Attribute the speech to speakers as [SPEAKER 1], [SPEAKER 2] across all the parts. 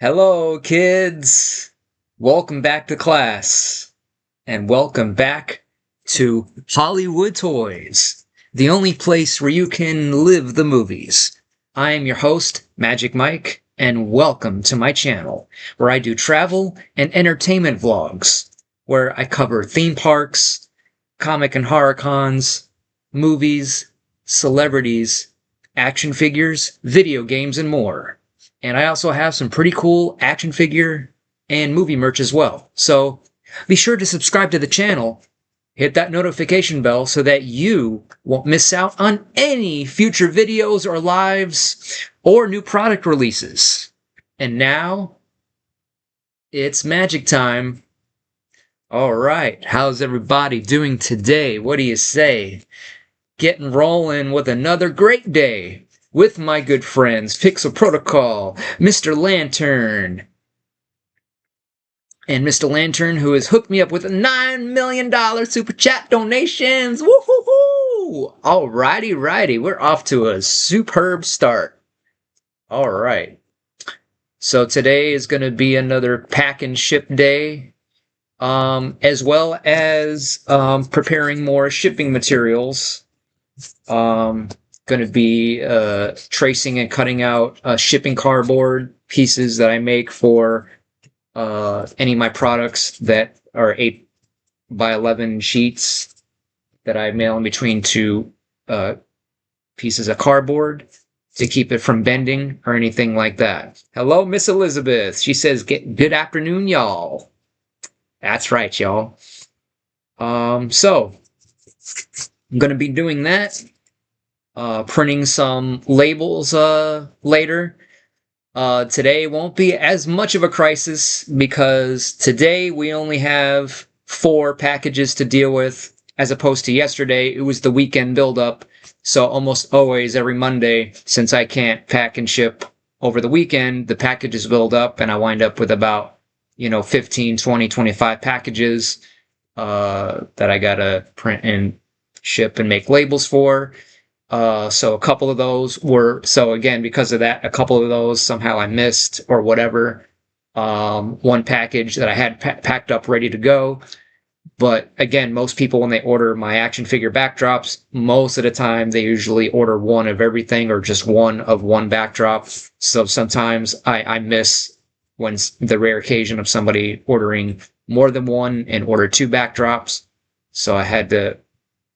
[SPEAKER 1] Hello, kids! Welcome back to class, and welcome back to Hollywood Toys, the only place where you can live the movies. I am your host, Magic Mike, and welcome to my channel, where I do travel and entertainment vlogs, where I cover theme parks, comic and horror cons, movies, celebrities, action figures, video games, and more. And I also have some pretty cool action figure and movie merch as well. So be sure to subscribe to the channel, hit that notification bell so that you won't miss out on any future videos or lives or new product releases. And now it's magic time. All right, how's everybody doing today? What do you say? Getting rolling with another great day with my good friends, Pixel Protocol, Mr. Lantern, and Mr. Lantern, who has hooked me up with a $9 million super chat donations. Woo-hoo-hoo! Righty, we're off to a superb start. All right. So today is going to be another pack and ship day, as well as preparing more shipping materials. Going to be tracing and cutting out shipping cardboard pieces that I make for any of my products that are 8 by 11 sheets that I mail in between two pieces of cardboard to keep it from bending or anything like that. Hello, Miss Elizabeth. She says, good afternoon, y'all. That's right, y'all. So I'm going to be doing that. Printing some labels later. Today won't be as much of a crisis because today we only have 4 packages to deal with, as opposed to yesterday. It was the weekend buildup, so almost always every Monday, since I can't pack and ship over the weekend, the packages build up and I wind up with about 15, 20, 25 packages that I gotta print and ship and make labels for. So a couple of those were, so again, because of that, a couple of those somehow I missed or whatever. One package that I had packed up ready to go. But again, most people, when they order my action figure backdrops, most of the time they usually order one of everything or just one of one backdrop. So sometimes I miss when the rare occasion of somebody ordering more than one and order 2 backdrops. So I had to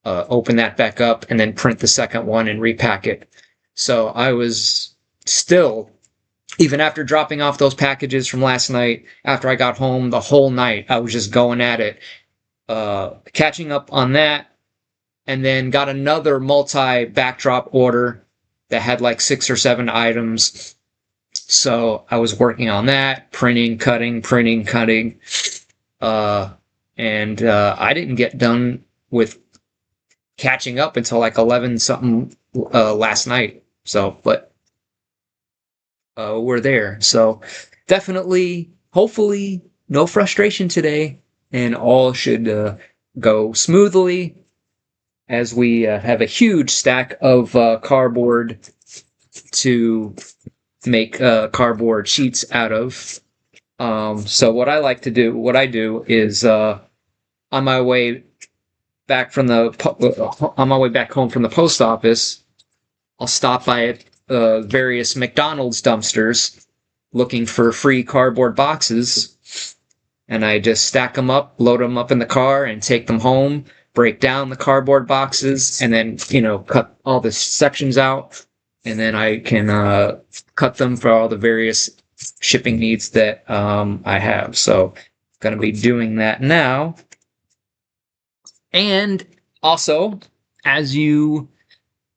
[SPEAKER 1] open that back up and then print the second one and repack it. So I was still, even after dropping off those packages from last night, after I got home the whole night, I was just going at it, catching up on that, and then got another multi-backdrop order that had like 6 or 7 items. So I was working on that, printing, cutting, and I didn't get done with catching up until like 11 something last night. So, but we're there. So definitely, hopefully, no frustration today, and all should go smoothly as we have a huge stack of cardboard to make cardboard sheets out of. So what I do is on my way back from on my way back home from the post office, I'll stop by various McDonald's dumpsters looking for free cardboard boxes, and I just stack them up, load them up in the car, and take them home, break down the cardboard boxes, and then cut all the sections out, and then I can cut them for all the various shipping needs that I have. So I'm going to be doing that now. And also, as you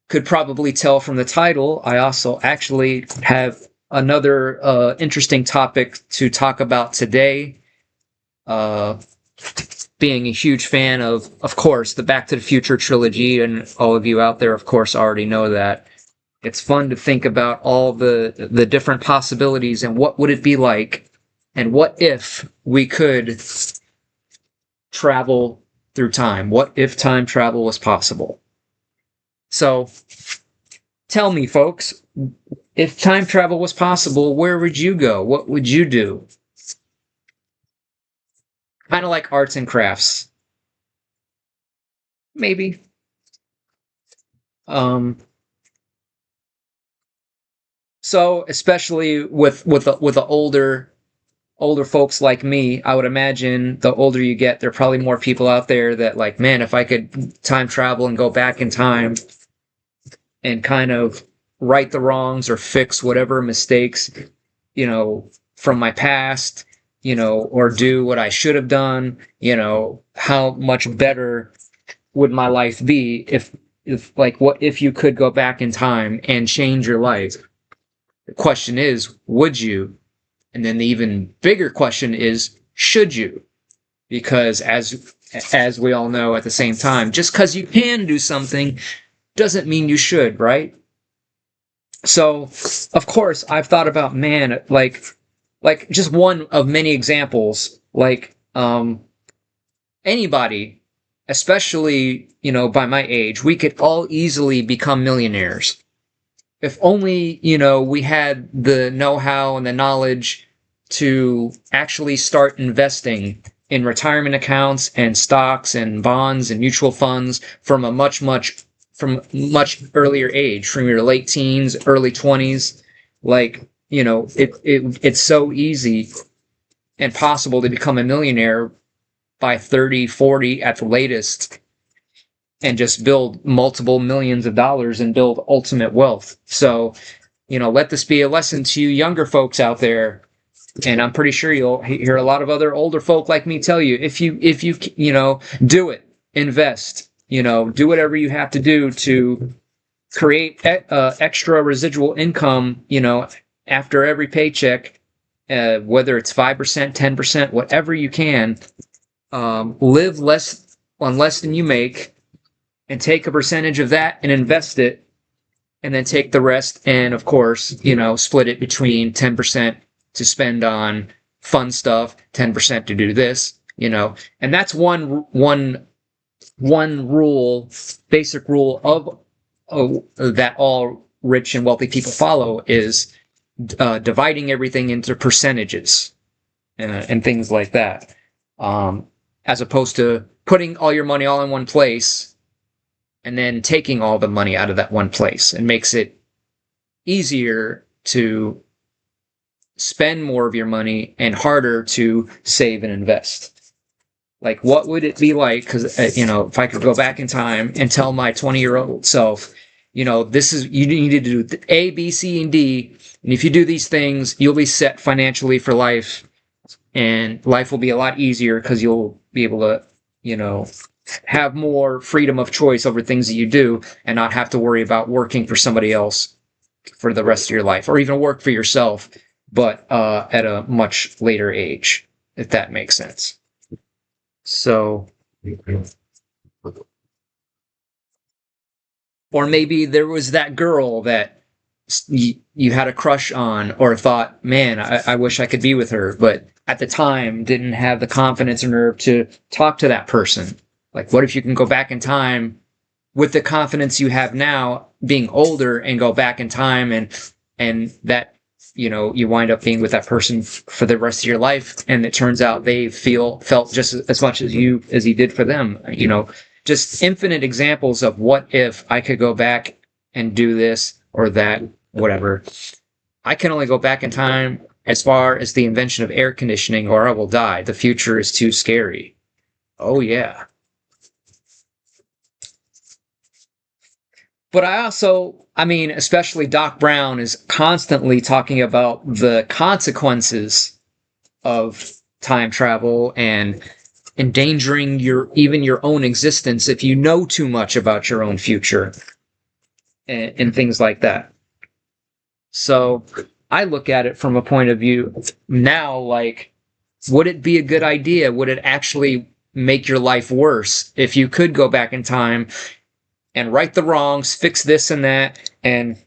[SPEAKER 1] could probably tell from the title, I also actually have another interesting topic to talk about today. Being a huge fan of course, the Back to the Future trilogy, and all of you out there, of course, already know that. It's fun to think about all the different possibilities and what would it be like, and what if we could travel through time? What if time travel was possible? So tell me, folks, if time travel was possible, where would you go? What would you do? Kind of like arts and crafts, maybe. Um, so especially with the older folks like me, I would imagine the older you get, there are probably more people out there that like, man, if I could time travel and go back in time and kind of right the wrongs or fix whatever mistakes, from my past, or do what I should have done, how much better would my life be if like what if you could go back in time and change your life? The question is, would you? And then the even bigger question is, should you? Because as we all know at the same time, just because you can do something doesn't mean you should, right? So, of course, I've thought about, man, like just one of many examples, like anybody, especially, by my age, we could all easily become millionaires. If only, we had the know-how and the knowledge to actually start investing in retirement accounts and stocks and bonds and mutual funds from a much earlier age, from your late teens, early 20s. Like, it's so easy and possible to become a millionaire by 30, 40 at the latest, and just build multiple millions of dollars and build ultimate wealth. So, let this be a lesson to you younger folks out there. And I'm pretty sure you'll hear a lot of other older folk like me tell you, if you, do it, invest, do whatever you have to do to create extra residual income, after every paycheck, whether it's 5%, 10%, whatever you can, live on less than you make, and take a percentage of that and invest it, and then take the rest and, of course, split it between 10% to spend on fun stuff, 10% to do this, and that's one rule, basic rule of that all rich and wealthy people follow, is dividing everything into percentages and things like that, as opposed to putting all your money all in one place and then taking all the money out of that one place. It makes it easier to spend more of your money and harder to save and invest. Like, what would it be like? Because, if I could go back in time and tell my 20-year-old self, this is, you need to do A, B, C, and D. And if you do these things, you'll be set financially for life. And life will be a lot easier because you'll be able to, have more freedom of choice over things that you do and not have to worry about working for somebody else for the rest of your life, or even work for yourself, but at a much later age, if that makes sense. So, or maybe there was that girl that you had a crush on, or thought, man, I wish I could be with her, but at the time didn't have the confidence or nerve to talk to that person. Like, what if you can go back in time with the confidence you have now, being older, and go back in time, and that, you wind up being with that person for the rest of your life, and it turns out they felt just as much as you did for them. Just infinite examples of what if I could go back and do this or that, whatever. I can only go back in time as far as the invention of air conditioning, or I will die. The future is too scary. Oh yeah. But especially Doc Brown is constantly talking about the consequences of time travel and endangering even your own existence if you know too much about your own future, and things like that. So I look at it from a point of view now, like, would it be a good idea? Would it actually make your life worse if you could go back in time and right the wrongs, fix this and that, and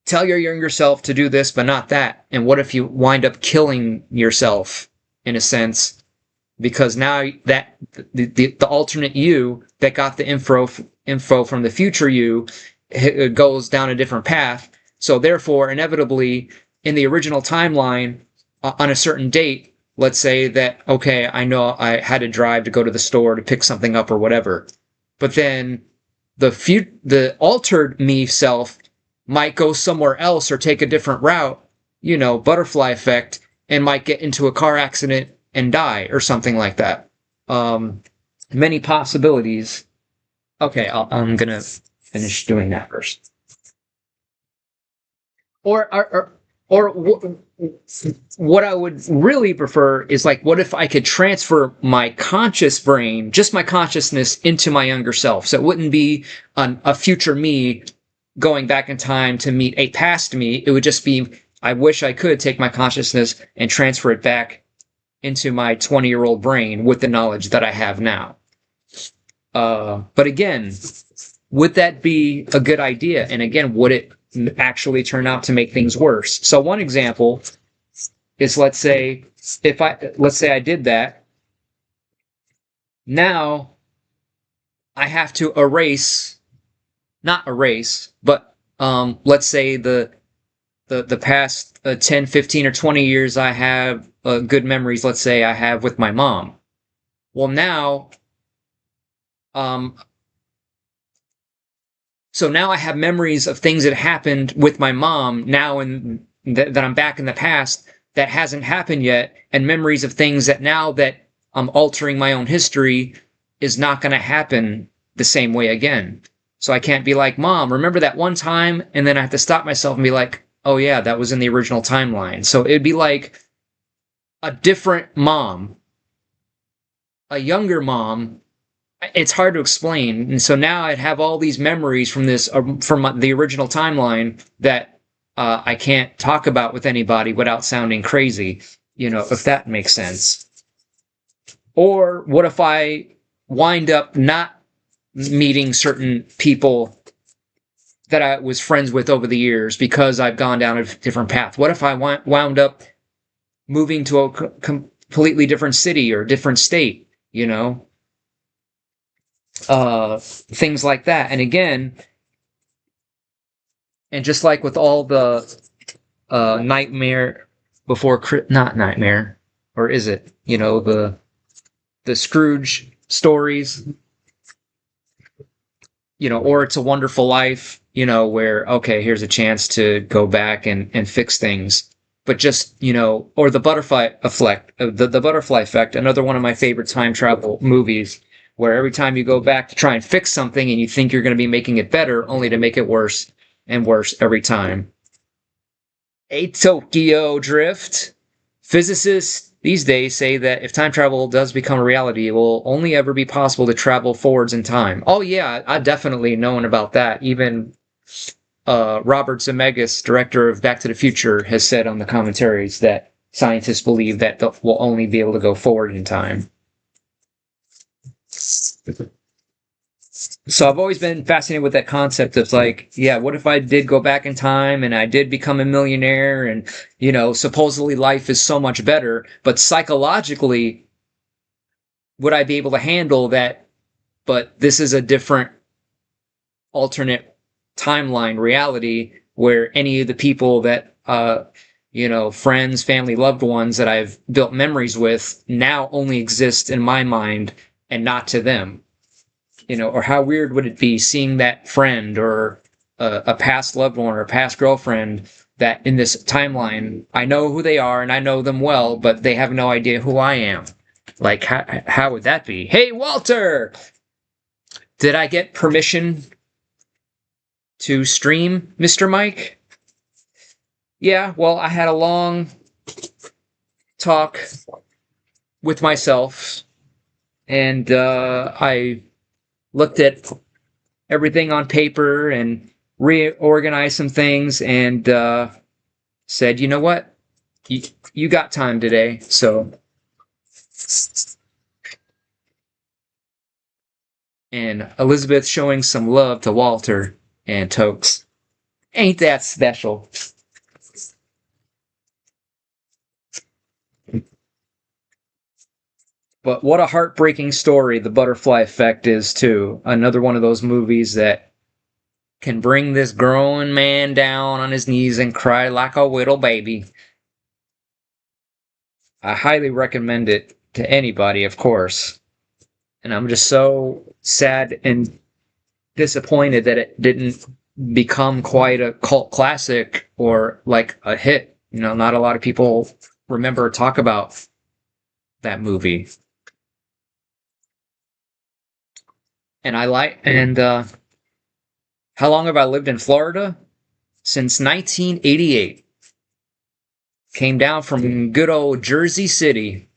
[SPEAKER 1] tell your younger self to do this but not that? And what if you wind up killing yourself, in a sense, because now that the alternate you that got the info from the future you, it goes down a different path, So therefore, inevitably, in the original timeline, on a certain date, let's say that, okay, I know I had to drive to go to the store to pick something up or whatever, but then the altered me self might go somewhere else or take a different route, butterfly effect, and might get into a car accident and die or something like that. Many possibilities. Okay, I'm gonna finish doing that first. Or what I would really prefer is like, what if I could transfer my conscious brain, just my consciousness, into my younger self? So it wouldn't be a future me going back in time to meet a past me. It would just be, I wish I could take my consciousness and transfer it back into my 20-year-old brain with the knowledge that I have now. But again, would that be a good idea? And again, would it actually turn out to make things worse? So one example is, let's say I did that. Now I have to not erase, but let's say the past 10, 15, or 20 years I have good memories, let's say I have with my mom. Well, now, so now I have memories of things that happened with my mom now, and that I'm back in the past that hasn't happened yet, and memories of things that now that I'm altering my own history is not going to happen the same way again. So I can't be like, Mom, remember that one time? And then I have to stop myself and be like, oh yeah, that was in the original timeline. So it'd be like a different mom, a younger mom. It's hard to explain. And so now I'd have all these memories from the original timeline that I can't talk about with anybody without sounding crazy, if that makes sense. Or what if I wind up not meeting certain people that I was friends with over the years because I've gone down a different path? What if I wound up moving to a completely different city or different state, things like that. And again, and just like with all the nightmare before, not nightmare, or is it, the Scrooge stories, or It's a Wonderful Life, where, okay, here's a chance to go back and fix things. But just, or the butterfly effect, the butterfly effect, another one of my favorite time travel movies, where every time you go back to try and fix something and you think you're going to be making it better, only to make it worse and worse every time. A Tokyo drift. Physicists these days say that if time travel does become a reality, it will only ever be possible to travel forwards in time. Oh yeah, I've definitely known about that. Even Robert Zemeckis, director of Back to the Future, has said on the commentaries that scientists believe that we'll only be able to go forward in time. So I've always been fascinated with that concept of like, yeah, what if I did go back in time and I did become a millionaire and, supposedly life is so much better, but psychologically, would I be able to handle that? But this is a different alternate timeline reality where any of the people that, friends, family, loved ones that I've built memories with now only exist in my mind and not to them. Or how weird would it be seeing that friend or a past loved one or a past girlfriend that in this timeline, I know who they are and I know them well, but they have no idea who I am. Like, how would that be? Hey, Walter! Did I get permission to stream, Mr. Mike? Yeah, well, I had a long talk with myself, and I looked at everything on paper and reorganized some things and said, you know what? You got time today, so. And Elizabeth showing some love to Walter and Tokes. Ain't that special? But what a heartbreaking story The Butterfly Effect is, too. Another one of those movies that can bring this grown man down on his knees and cry like a little baby. I highly recommend it to anybody, of course. And I'm just so sad and disappointed that it didn't become quite a cult classic or like a hit. You know, not a lot of people remember or talk about that movie. And how long have I lived in Florida? Since 1988. Came down from good old Jersey City.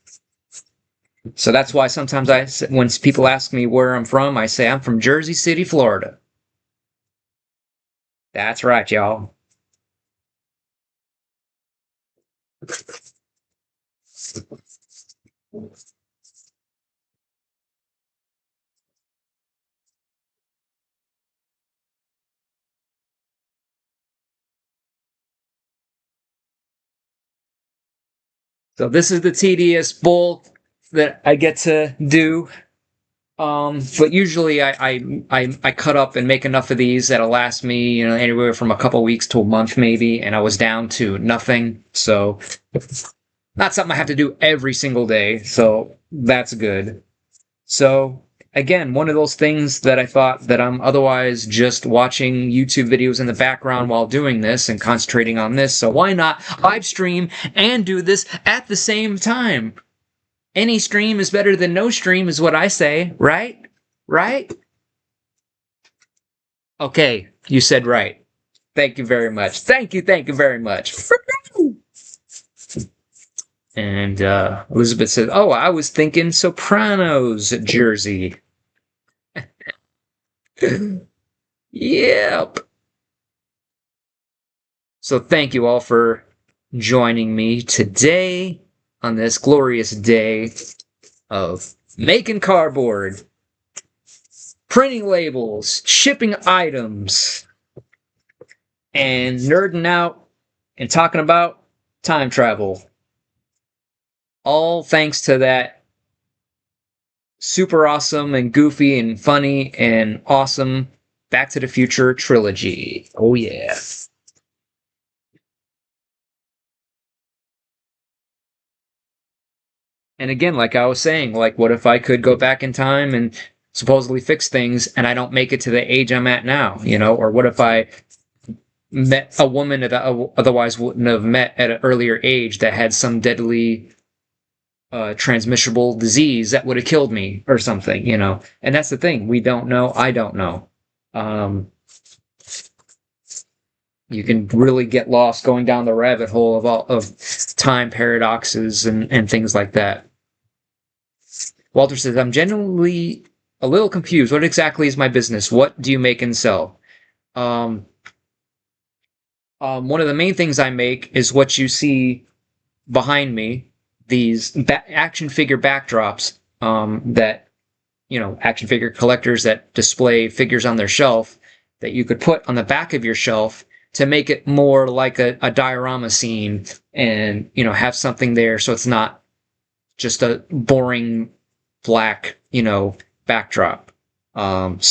[SPEAKER 1] So that's why sometimes when people ask me where I'm from, I say I'm from Jersey City, Florida. That's right, y'all. So this is the tedious bull that I get to do. But usually I cut up and make enough of these that'll last me, you know, anywhere from a couple weeks to a month maybe, and I was down to nothing. So not something I have to do every single day, so that's good. So again, one of those things that I thought that I'm otherwise just watching YouTube videos in the background while doing this and concentrating on this. So why not live stream and do this at the same time? Any stream is better than no stream is what I say, right? Right? Okay, you said right. Thank you very much. Thank you very much. And Elizabeth said, "Oh, I was thinking Sopranos jersey." Yep. So thank you all for joining me today on this glorious day of making cardboard, printing labels, shipping items, and nerding out and talking about time travel. All thanks to that super awesome and goofy and funny and awesome Back to the Future trilogy. Oh, yeah. And again, like I was saying, like, what if I could go back in time and supposedly fix things and I don't make it to the age I'm at now, you know? Or what if I met a woman that I otherwise wouldn't have met at an earlier age that had some deadly transmissible disease that would have killed me or something, you know? And that's the thing. We don't know. I don't know. Um, you can really get lost going down the rabbit hole of time paradoxes and things like that. Walter says, I'm genuinely a little confused. What exactly is my business? What do you make and sell? One of the main things I make is what you see behind me, these action figure backdrops that, you know, action figure collectors that display figures on their shelf that you could put on the back of your shelf to make it more like a diorama scene and, you know, have something there so it's not just a boring black, you know, backdrop. If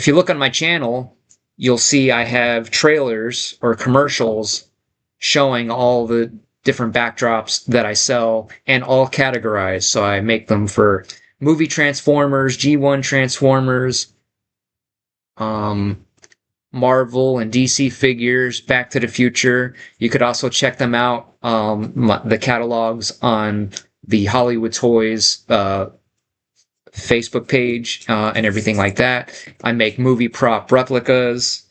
[SPEAKER 1] you look on my channel, you'll see I have trailers or commercials showing all the different backdrops that I sell and all categorized. So I make them for movie Transformers, G1 Transformers, Marvel and DC figures, Back to the Future. You could also check them out, the catalogs on the Hollywood Toys Facebook page and everything like that. I make movie prop replicas.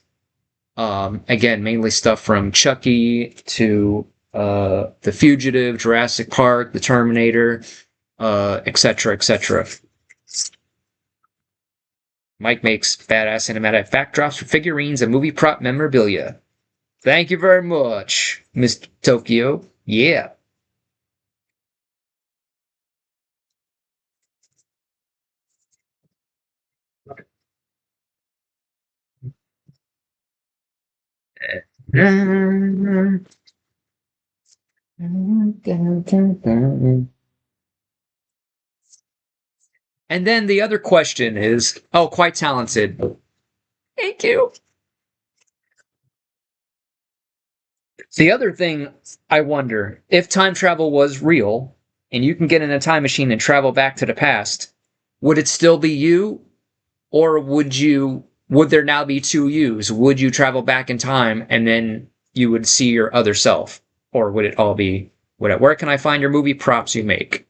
[SPEAKER 1] Again, mainly stuff from Chucky to The Fugitive, Jurassic Park, The Terminator, etc., etc. Mike makes badass cinematic backdrops for figurines and movie prop memorabilia. Thank you very much, Mr. Tokyo. Yeah. And then the other question is, oh, quite talented. Thank you. The other thing I wonder, if time travel was real and you can get in a time machine and travel back to the past, would it still be you, or would there now be two yous? Would you travel back in time and then you would see your other self? Or would it all be where can I find your movie props you make?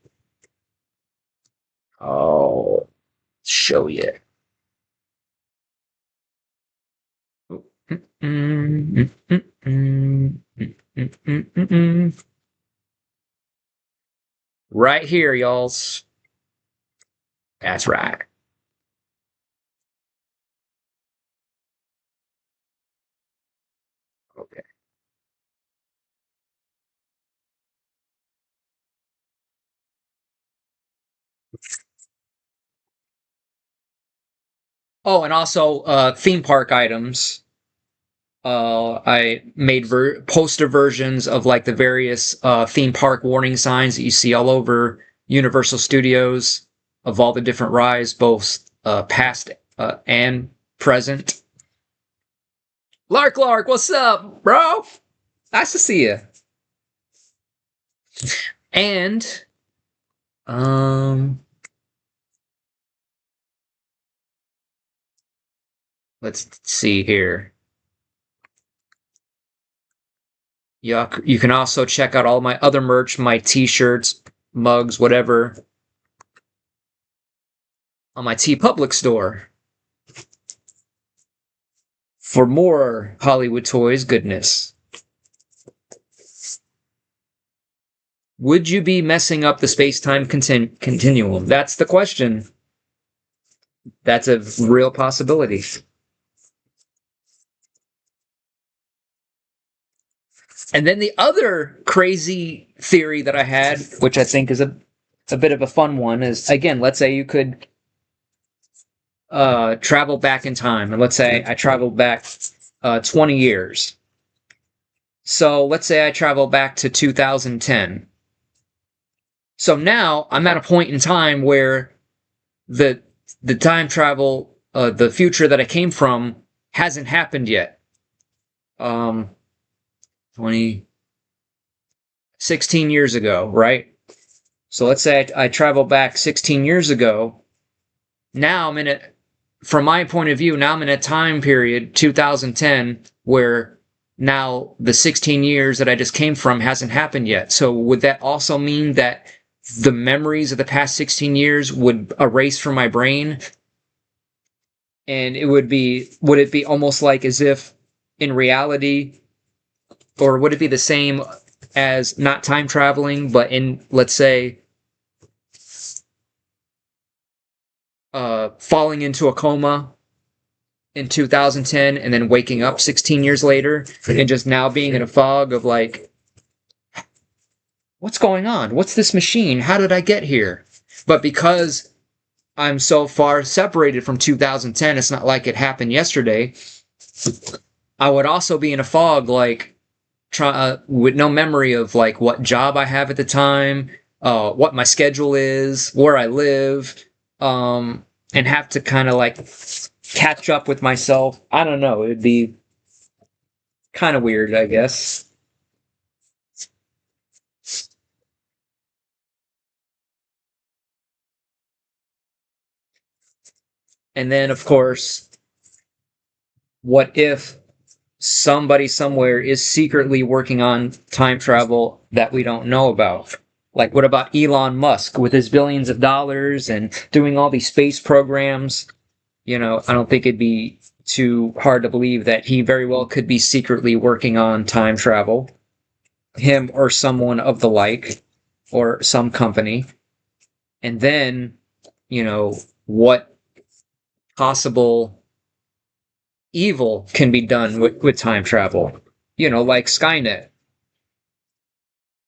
[SPEAKER 1] Oh, show you. Right here, y'alls. That's right. Okay. Oh, and also theme park items. I made poster versions of like the various theme park warning signs that you see all over Universal Studios of all the different rides, both past and present. Lark, what's up, bro? Nice to see you. And um, let's see here. You can also check out all my other merch, my t-shirts, mugs, whatever, on my TeePublic store. For more Hollywood Toys goodness. Would you be messing up the space-time continuum? That's the question. That's a real possibility. And then the other crazy theory that I had, which I think is a bit of a fun one, is, again, let's say you could travel back in time. And let's say I traveled back 20 years. So let's say I travel back to 2010. So now I'm at a point in time where the time travel, the future that I came from, hasn't happened yet. 16 years ago, right? So let's say I travel back 16 years ago. Now from my point of view, now I'm in a time period, 2010, where now the 16 years that I just came from hasn't happened yet. So would that also mean that the memories of the past 16 years would erase from my brain? And would it be almost like as if in reality, or would it be the same as not time traveling, but in, let's say, falling into a coma in 2010 and then waking up 16 years later and just now being in a fog of like, what's going on? What's this machine? How did I get here? But because I'm so far separated from 2010, it's not like it happened yesterday. I would also be in a fog, like, with no memory of like what job I have at the time, what my schedule is, where I live, and have to kind of like catch up with myself. I don't know. It'd be kind of weird, I guess. And then, of course, what if somebody somewhere is secretly working on time travel that we don't know about? Like, what about Elon Musk with his billions of dollars and doing all these space programs? I don't think it'd be too hard to believe that he very well could be secretly working on time travel. Him or someone of the like, or some company. And then, what possible evil can be done with time travel? Like Skynet,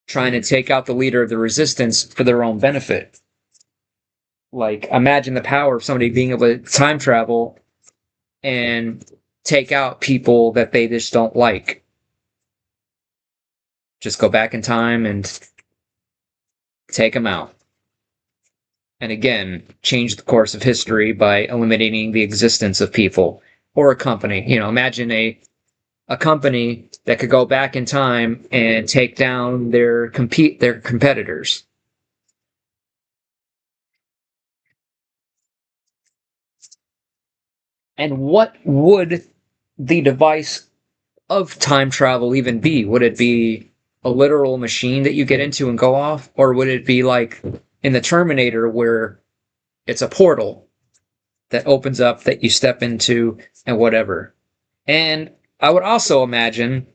[SPEAKER 1] trying to take out the leader of the resistance for their own benefit. Like, imagine the power of somebody being able to time travel and take out people that they just don't like. Just go back in time and take them out. And again, change the course of history by eliminating the existence of people or a company. Imagine a company that could go back in time and take down their competitors. And what would the device of time travel even be? Would it be a literal machine that you get into and go off? Or would it be like in the Terminator where it's a portal that opens up that you step into and whatever? And I would also imagine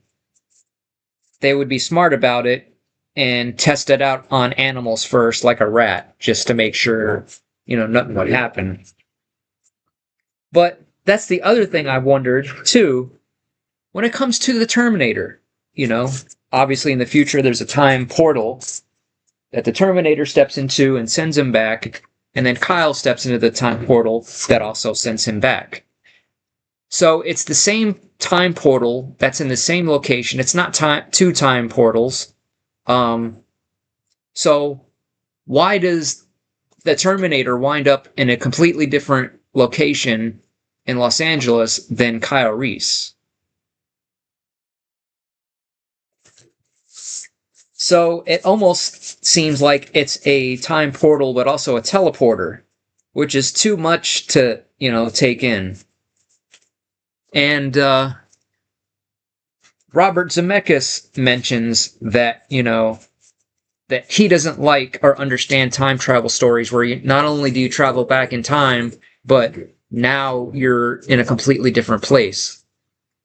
[SPEAKER 1] they would be smart about it and test it out on animals first, like a rat, just to make sure, nothing would happen. But that's the other thing I wondered too when it comes to the Terminator. You know, obviously in the future there's a time portal that the Terminator steps into and sends him back, and then Kyle steps into the time portal that also sends him back. So it's the same time portal that's in the same location. It's not two time portals. Um, so why does the Terminator wind up in a completely different location in Los Angeles than Kyle Reese? So it almost seems like it's a time portal, but also a teleporter, which is too much to, take in. And Robert Zemeckis mentions that, that he doesn't like or understand time travel stories where not only do you travel back in time, but now you're in a completely different place.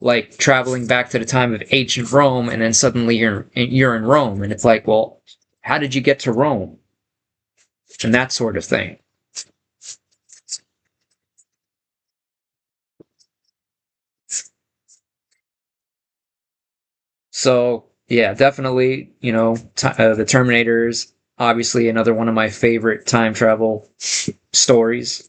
[SPEAKER 1] Like traveling back to the time of ancient Rome, and then suddenly you're in Rome, and it's like, well, how did you get to Rome? And that sort of thing. So yeah, definitely, the Terminators, obviously another one of my favorite time travel stories.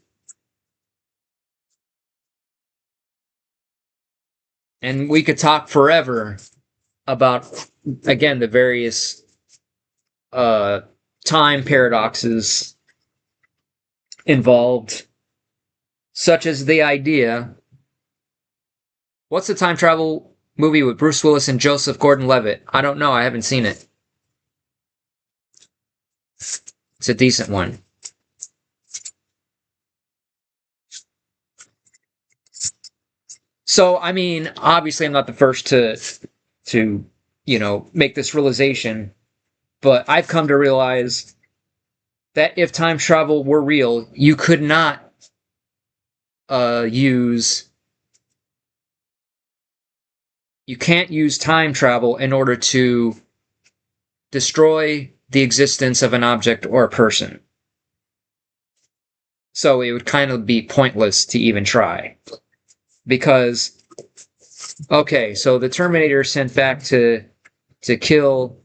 [SPEAKER 1] And we could talk forever about, again, the various uh, time paradoxes involved, such as the idea. What's the time travel movie with Bruce Willis and Joseph Gordon-Levitt? I don't know. I haven't seen it. It's a decent one. So, I mean, obviously, I'm not the first to make this realization, but I've come to realize that if time travel were real, you could not use you can't use time travel in order to destroy the existence of an object or a person. So it would kind of be pointless to even try. Because, okay, so the Terminator is sent back to kill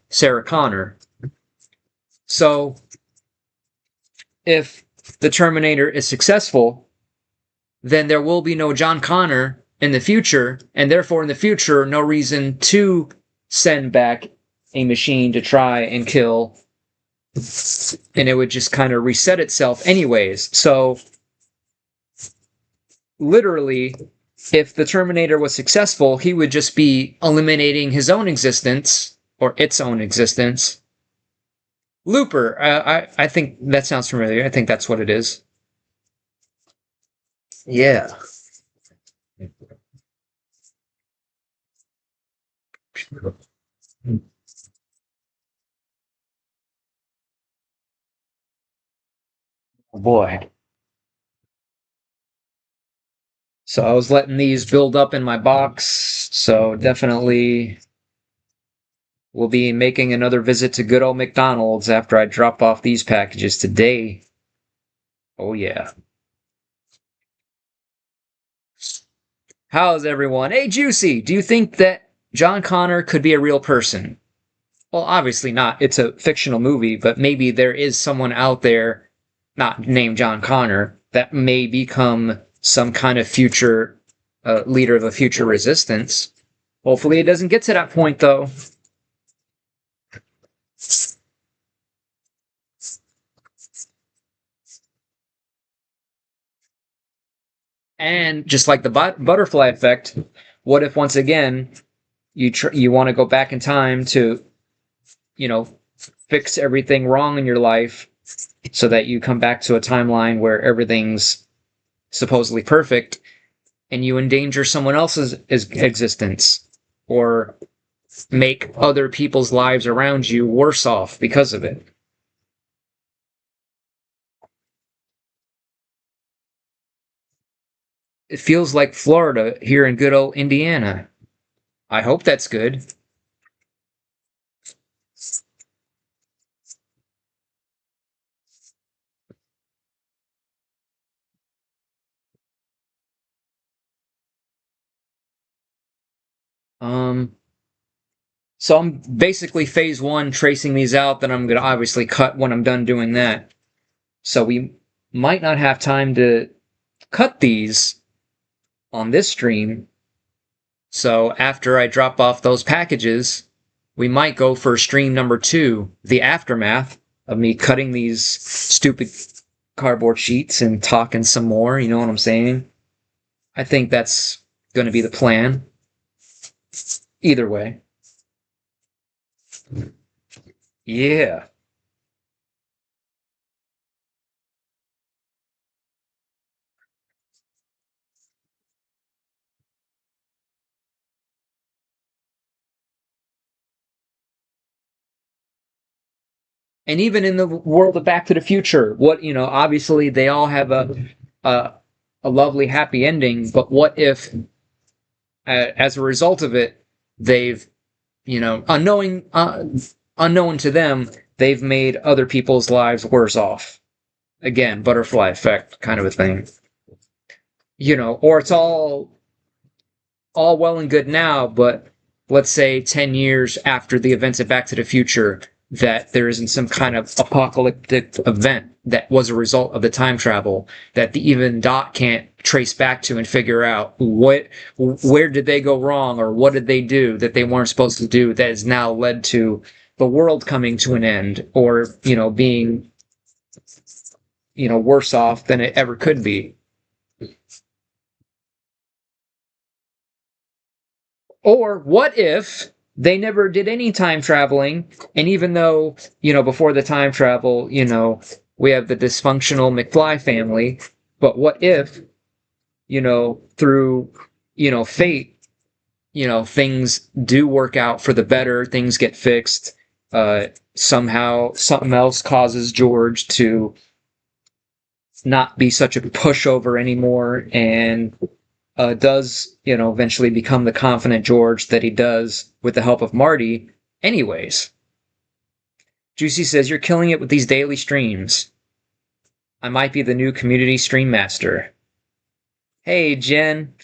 [SPEAKER 1] Sarah Connor. So if the Terminator is successful, then there will be no John Connor in the future, and therefore in the future, no reason to send back a machine to try and kill, and it would just kind of reset itself anyways. So literally, if the Terminator was successful, he would just be eliminating his own existence, or its own existence. Looper, I think that sounds familiar. I think that's what it is. Yeah. Oh boy. So I was letting these build up in my box, so definitely will be making another visit to good old McDonald's after I drop off these packages today. Oh yeah. How's everyone? Hey Juicy, do you think that John Connor could be a real person? Well, obviously not. It's a fictional movie, but maybe there is someone out there, not named John Connor, that may become some kind of future leader of a future resistance. Hopefully it doesn't get to that point, though. And just like the butterfly effect, what if once again you want to go back in time to, you know, fix everything wrong in your life so that you come back to a timeline where everything's supposedly perfect, and you endanger someone else's existence or make other people's lives around you worse off because of it. It feels like Florida here in good old Indiana. I hope that's good. Um, so I'm basically phase one tracing these out, then I'm going to obviously cut when I'm done doing that. So we might not have time to cut these on this stream. So after I drop off those packages, we might go for stream number 2, the aftermath of me cutting these stupid cardboard sheets and talking some more, you know what I'm saying? I think that's going to be the plan. Either way. Yeah. And even in the world of Back to the Future, what, obviously they all have a, a lovely happy ending, but what if, as a result of it, they've, unknown to them, they've made other people's lives worse off. Again, butterfly effect kind of a thing. Or it's all well and good now, but let's say 10 years after the events of Back to the Future, that there isn't some kind of apocalyptic event that was a result of the time travel that the even Dot can't trace back to and figure out where did they go wrong, or what did they do that they weren't supposed to do that has now led to the world coming to an end, or being worse off than it ever could be. Or what if they never did any time traveling, and even though, before the time travel, we have the dysfunctional McFly family, but what if, through, fate, things do work out for the better, things get fixed, somehow something else causes George to not be such a pushover anymore, and does, eventually become the confident George that he does with the help of Marty. Anyways, Juicy says, you're killing it with these daily streams. I might be the new community stream master. Hey, Jen.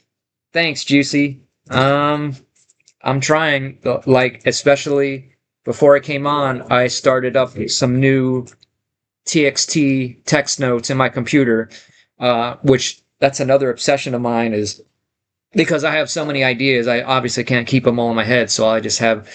[SPEAKER 1] Thanks, Juicy. I'm trying, like, especially before I came on, I started up some new TXT text notes in my computer, which that's another obsession of mine, is because I have so many ideas, I obviously can't keep them all in my head, so I just have,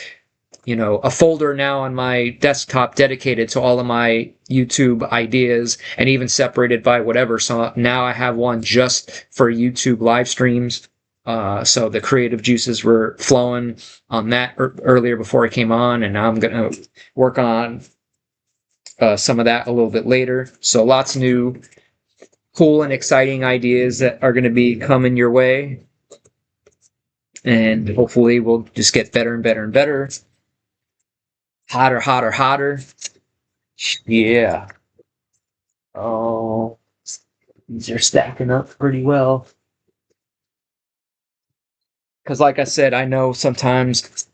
[SPEAKER 1] a folder now on my desktop dedicated to all of my YouTube ideas, and even separated by whatever. So now I have one just for YouTube live streams. So the creative juices were flowing on that earlier before I came on, and now I'm going to work on some of that a little bit later. So lots of new, cool, and exciting ideas that are going to be coming your way. And hopefully we'll just get better and better and better. Hotter, hotter, hotter. Yeah. Oh, these are stacking up pretty well. Because like I said, I know sometimes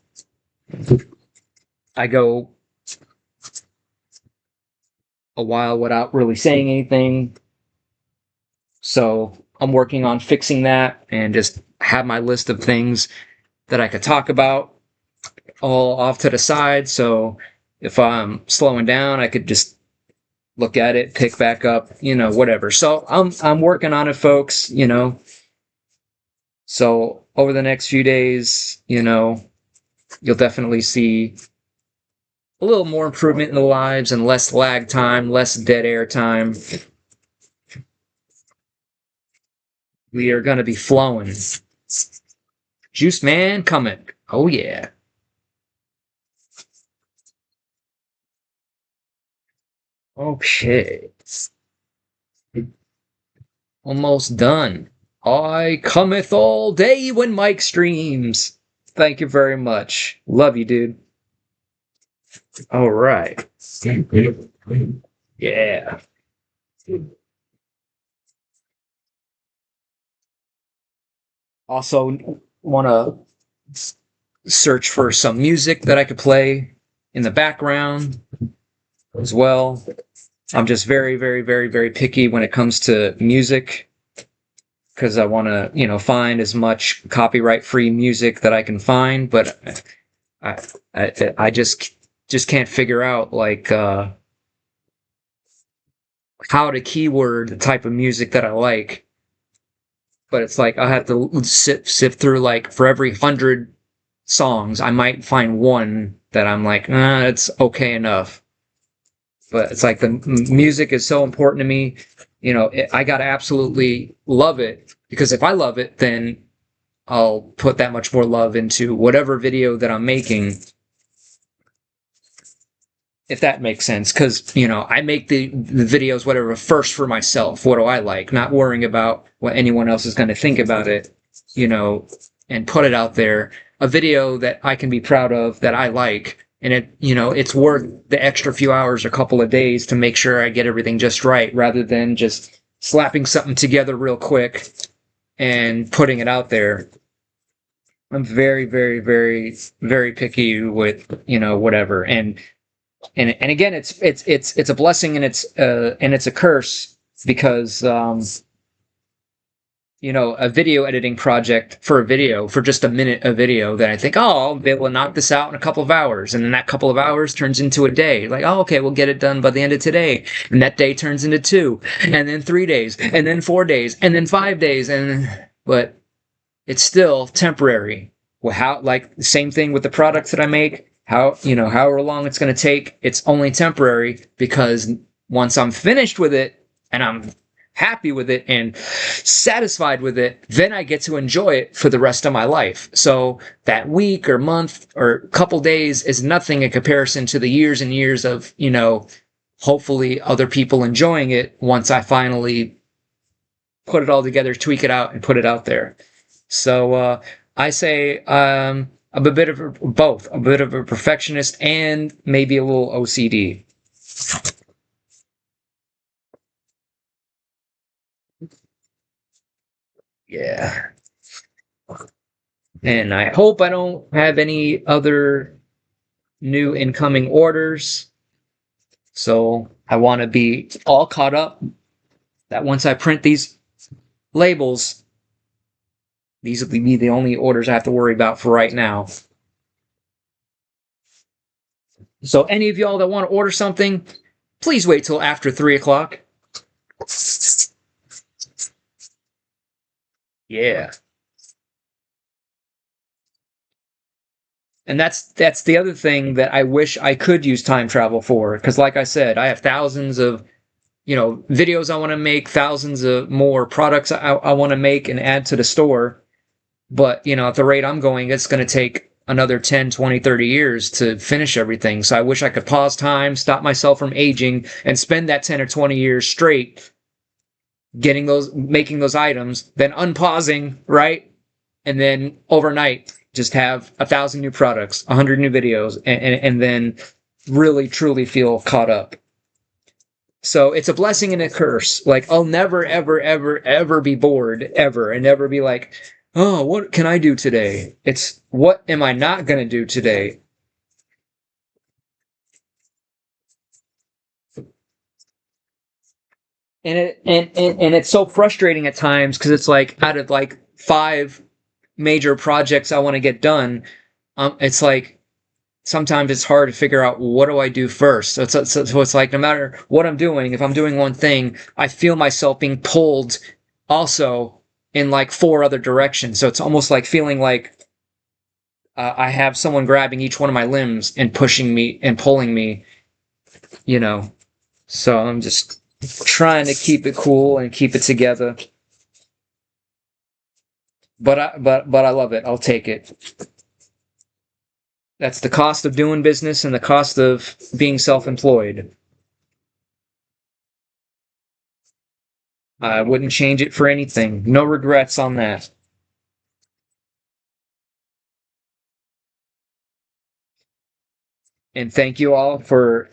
[SPEAKER 1] I go a while without really saying anything. So I'm working on fixing that and just have my list of things that I could talk about all off to the side. So if I'm slowing down, I could just look at it, pick back up, whatever. So I'm working on it, folks, So over the next few days, you'll definitely see a little more improvement in the lives and less lag time, less dead air time. We are gonna be flowing. Juice Man coming. Oh yeah. Okay. Almost done. I cometh all day when Mike streams. Thank you very much. Love you, dude. All right. Yeah. Also, want to search for some music that I could play in the background as well. I'm just very, very, very, very picky when it comes to music because I want to, find as much copyright-free music that I can find. But I, I just can't figure out like how to keyword the type of music that I like. But it's like I have to sift through like for every 100 songs, I might find one that I'm like, it's okay enough. But it's like the music is so important to me. I gotta absolutely love it because if I love it, then I'll put that much more love into whatever video that I'm making, if that makes sense. Because I make the videos whatever first for myself. What do I like? Not worrying about what anyone else is going to think about it. And put it out there. A video that I can be proud of that I like, and it's worth the extra few hours or couple of days to make sure I get everything just right, rather than just slapping something together real quick and putting it out there. I'm very, very, very, very picky with whatever, and again, it's a blessing and it's a curse because a video editing project for a video for just a minute of video that I think, oh, I'll be able to knock this out in a couple of hours, and then that couple of hours turns into a day. Like, oh, okay, we'll get it done by the end of today, and that day turns into 2, and then 3 days, and then 4 days, and then 5 days, but it's still temporary. Well, how like the same thing with the products that I make. However long it's going to take, it's only temporary because once I'm finished with it and I'm happy with it and satisfied with it, then I get to enjoy it for the rest of my life. So that week or month or couple days is nothing in comparison to the years and years of, hopefully other people enjoying it once I finally put it all together, tweak it out, and put it out there. So I say I'm a bit of both, a bit of a perfectionist and maybe a little OCD. Yeah. And I hope I don't have any other new incoming orders. So I want to be all caught up that once I print these labels, these will be the only orders I have to worry about for right now. So any of y'all that want to order something, please wait till after 3 o'clock. Yeah. And that's the other thing that I wish I could use time travel for, because like I said, I have thousands of videos I want to make, thousands of more products I want to make and add to the store. But at the rate I'm going, it's going to take another 10, 20, 30 years to finish everything. So I wish I could pause time, stop myself from aging, and spend that 10 or 20 years straight making those items, then unpausing, right? And then overnight, just have 1,000 new products, 100 new videos, and then really, truly feel caught up. So it's a blessing and a curse. Like, I'll never, ever, ever, ever be bored, ever, and never be like, oh, what can I do today? It's, what am I not going to do today? And it's so frustrating at times because it's like out of like 5 major projects I want to get done, it's like sometimes it's hard to figure out what do I do first. So it's like no matter what I'm doing, if I'm doing one thing, I feel myself being pulled also in like 4 other directions. So it's almost like feeling like I have someone grabbing each one of my limbs and pushing me and pulling me, you know. So I'm just trying to keep it cool and keep it together. but I love it. I'll take it. That's the cost of doing business and the cost of being self-employed. I wouldn't change it for anything. No regrets on that. And thank you all for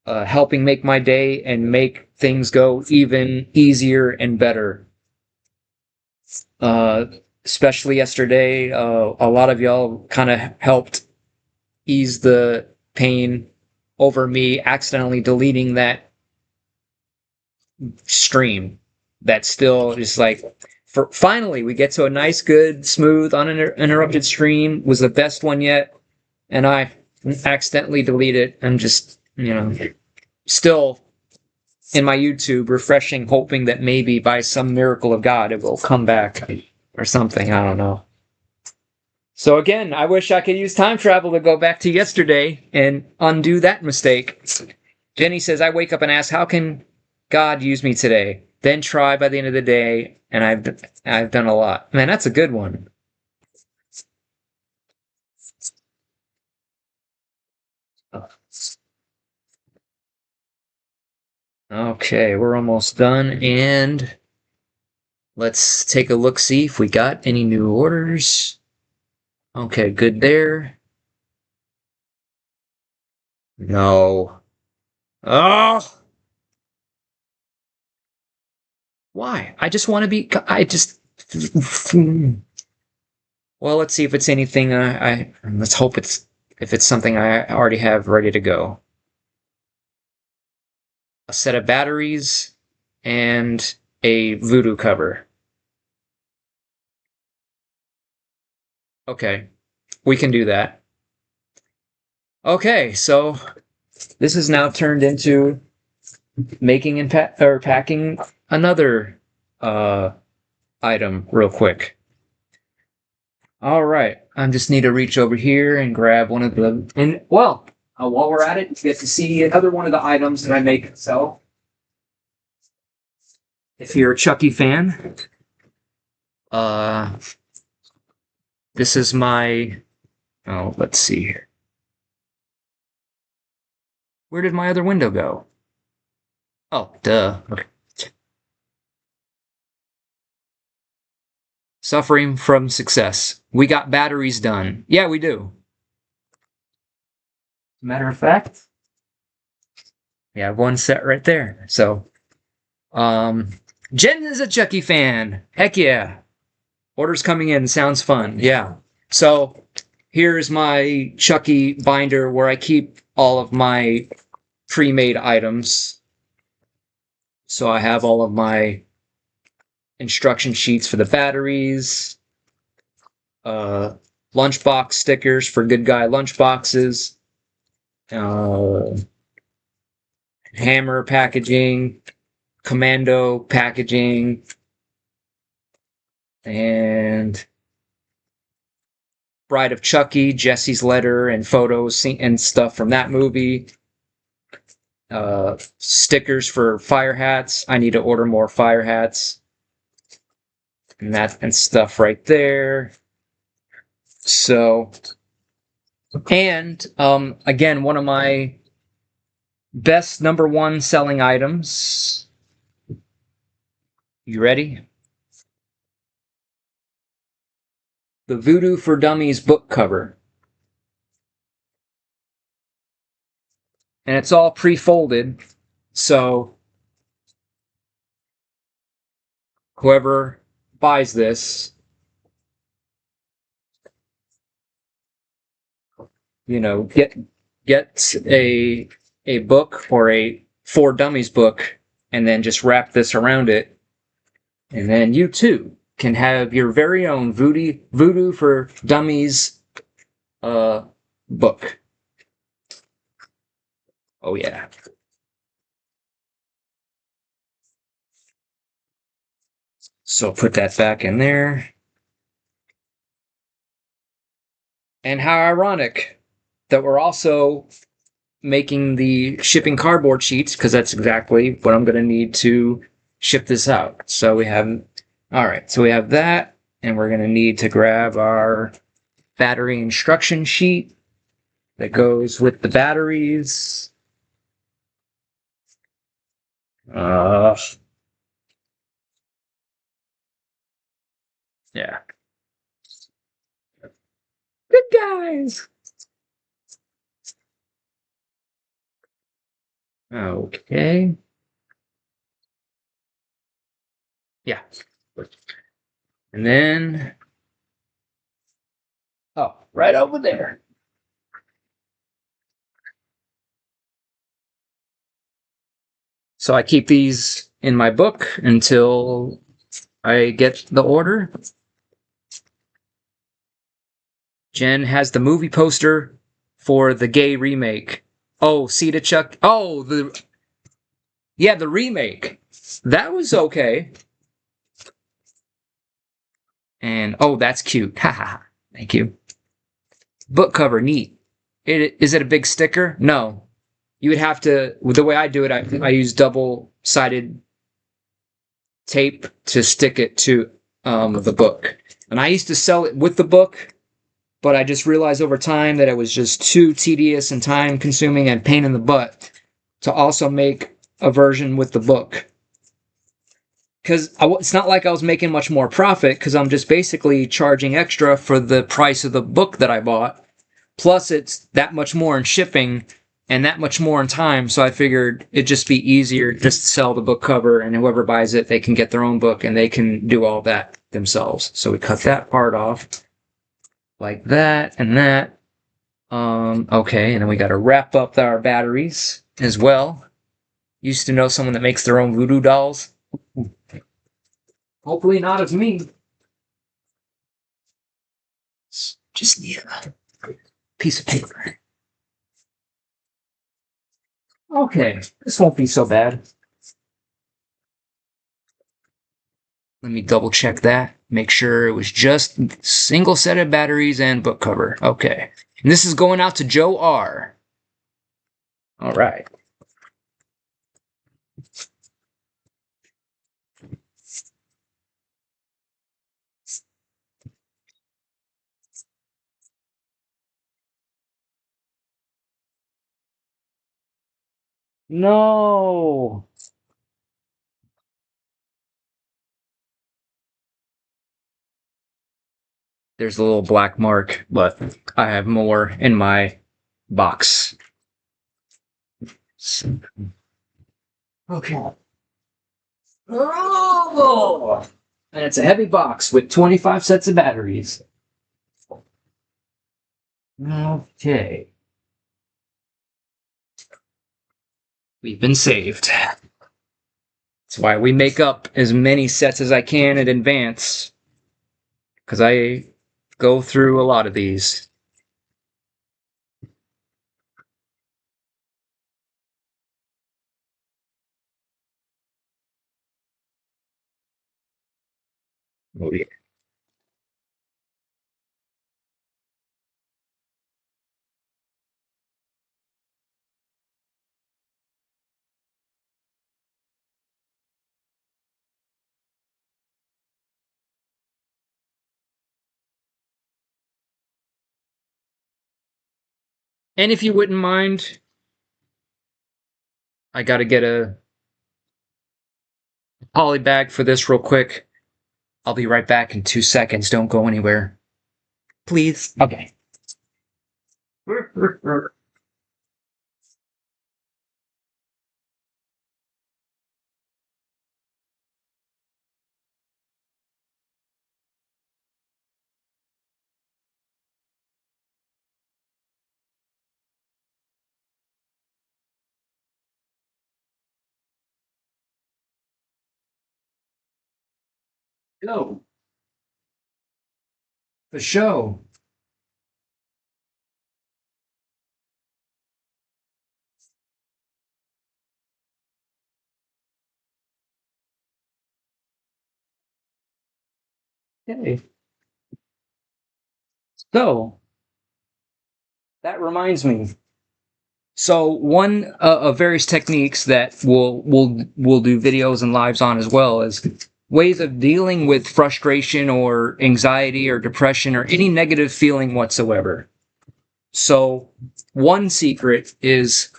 [SPEAKER 1] helping make my day and make things go even easier and better. Uh, Especially yesterday, a lot of y'all kind of helped ease the pain over me accidentally deleting that stream. That still is like, for finally we get to a nice, good, smooth, uninterrupted stream. Was the best one yet, and I accidentally deleted it. I'm just, still in my YouTube refreshing, hoping that maybe by some miracle of God it will come back or something. I don't know. So again, I wish I could use time travel to go back to yesterday and undo that mistake. Jenny says, I wake up and ask, how can God use me today? Then try by the end of the day, and I've done a lot. Man, that's a good one. Okay, we're almost done, and let's take a look, see if we got any new orders. Okay, good there. No. Oh! Why? I just want to be. I just. Well, let's see if it's anything. Let's hope it's if it's something I already have ready to go. A set of batteries and a voodoo cover. Okay, we can do that. Okay, so this is now turned into making and packing another item real quick. All right, I just need to reach over here and grab one of the, and well, while we're at it, you get to see another one of the items that I make myself. If you're a Chucky fan, this is my, oh, let's see here. Where did my other window go? Oh, duh. Okay. Suffering from success. We got batteries done. Yeah, we do. Matter of fact, we have one set right there. So, Jen is a Chucky fan. Heck yeah. Orders coming in. Sounds fun. Yeah. So, here's my Chucky binder where I keep all of my pre-made items. So I have all of my instruction sheets for the batteries, lunchbox stickers for good guy lunchboxes, hammer packaging, commando packaging, and Bride of Chucky, Jesse's letter and photos and stuff from that movie. Stickers for fire hats. I need to order more fire hats. And that and stuff right there. So, and again, one of my best #1 selling items. You ready? The Voodoo for Dummies book cover. And it's all pre-folded, so whoever buys this, gets a book or a For Dummies book, and then just wrap this around it, and then you too can have your very own Voodoo for Dummies book. Oh yeah. So put that back in there. And how ironic that we're also making the shipping cardboard sheets, because that's exactly what I'm going to need to ship this out. So we have, all right, so we have that. And we're going to need to grab our battery instruction sheet that goes with the batteries. Yeah. Good guys. Okay. Yeah. And then, oh, right over there. So I keep these in my book until I get the order. Jen has the movie poster for the gay remake. Oh, see the Chuck. Oh, the remake. That was okay. And oh, that's cute. Haha. Thank you. Book cover, neat. Is it a big sticker? No. You would have to. The way I do it, I use double-sided tape to stick it to the book. And I used to sell it with the book, but I just realized over time that it was just too tedious and time-consuming and pain in the butt to also make a version with the book. Because it's not like I was making much more profit, because I'm just basically charging extra for the price of the book that I bought. Plus, it's that much more in shipping and that much more in time, so I figured it'd just be easier just to sell the book cover, and whoever buys it, they can get their own book, and they can do all that themselves. So we cut that part off, like that and that. Okay, and then we got to wrap up our batteries as well. Used to know someone that makes their own voodoo dolls. Hopefully not of me. Just need a piece of paper. Okay, this won't be so bad. Let me double check that. Make sure it was just single set of batteries and book cover. Okay. And this is going out to Joe R. All right. No. There's a little black mark, but I have more in my box. Okay. Oh! And it's a heavy box with 25 sets of batteries. Okay. We've been saved. That's why we make up as many sets as I can in advance. Because I go through a lot of these. Oh, yeah. And if you wouldn't mind, I gotta get a poly bag for this real quick. I'll be right back in 2 seconds. Don't go anywhere. Please. Okay. Go. The show. Okay. So, that reminds me. So one of various techniques that we'll do videos and lives on as well is ways of dealing with frustration or anxiety or depression or any negative feeling whatsoever. So one secret is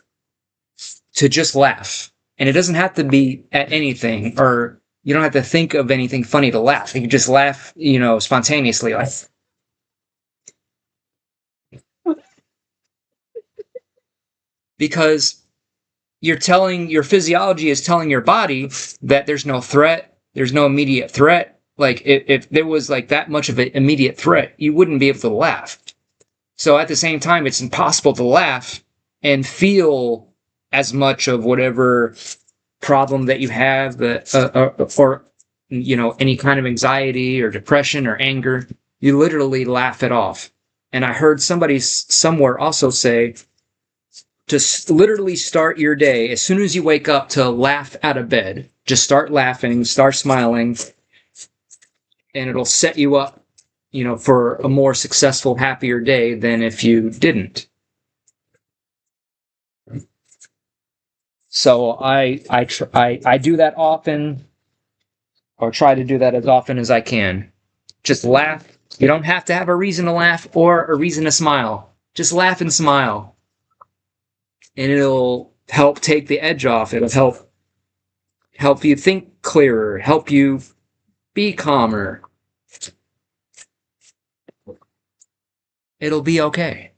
[SPEAKER 1] to just laugh. And it doesn't have to be at anything, or you don't have to think of anything funny to laugh. You can just laugh, spontaneously. Like, because your physiology is telling your body that there's no threat, there's no immediate threat. Like if there was like that much of an immediate threat, you wouldn't be able to laugh. So at the same time, it's impossible to laugh and feel as much of whatever problem that you have, or any kind of anxiety or depression or anger. You literally laugh it off. And I heard somebody somewhere also say to literally start your day as soon as you wake up, to laugh out of bed. Just start laughing, start smiling, and it'll set you up, for a more successful, happier day than if you didn't. So I do that often, or try to do that as often as I can. Just laugh. You don't have to have a reason to laugh or a reason to smile. Just laugh and smile. And it'll help take the edge off. It'll help you think clearer, help you be calmer. It'll be okay.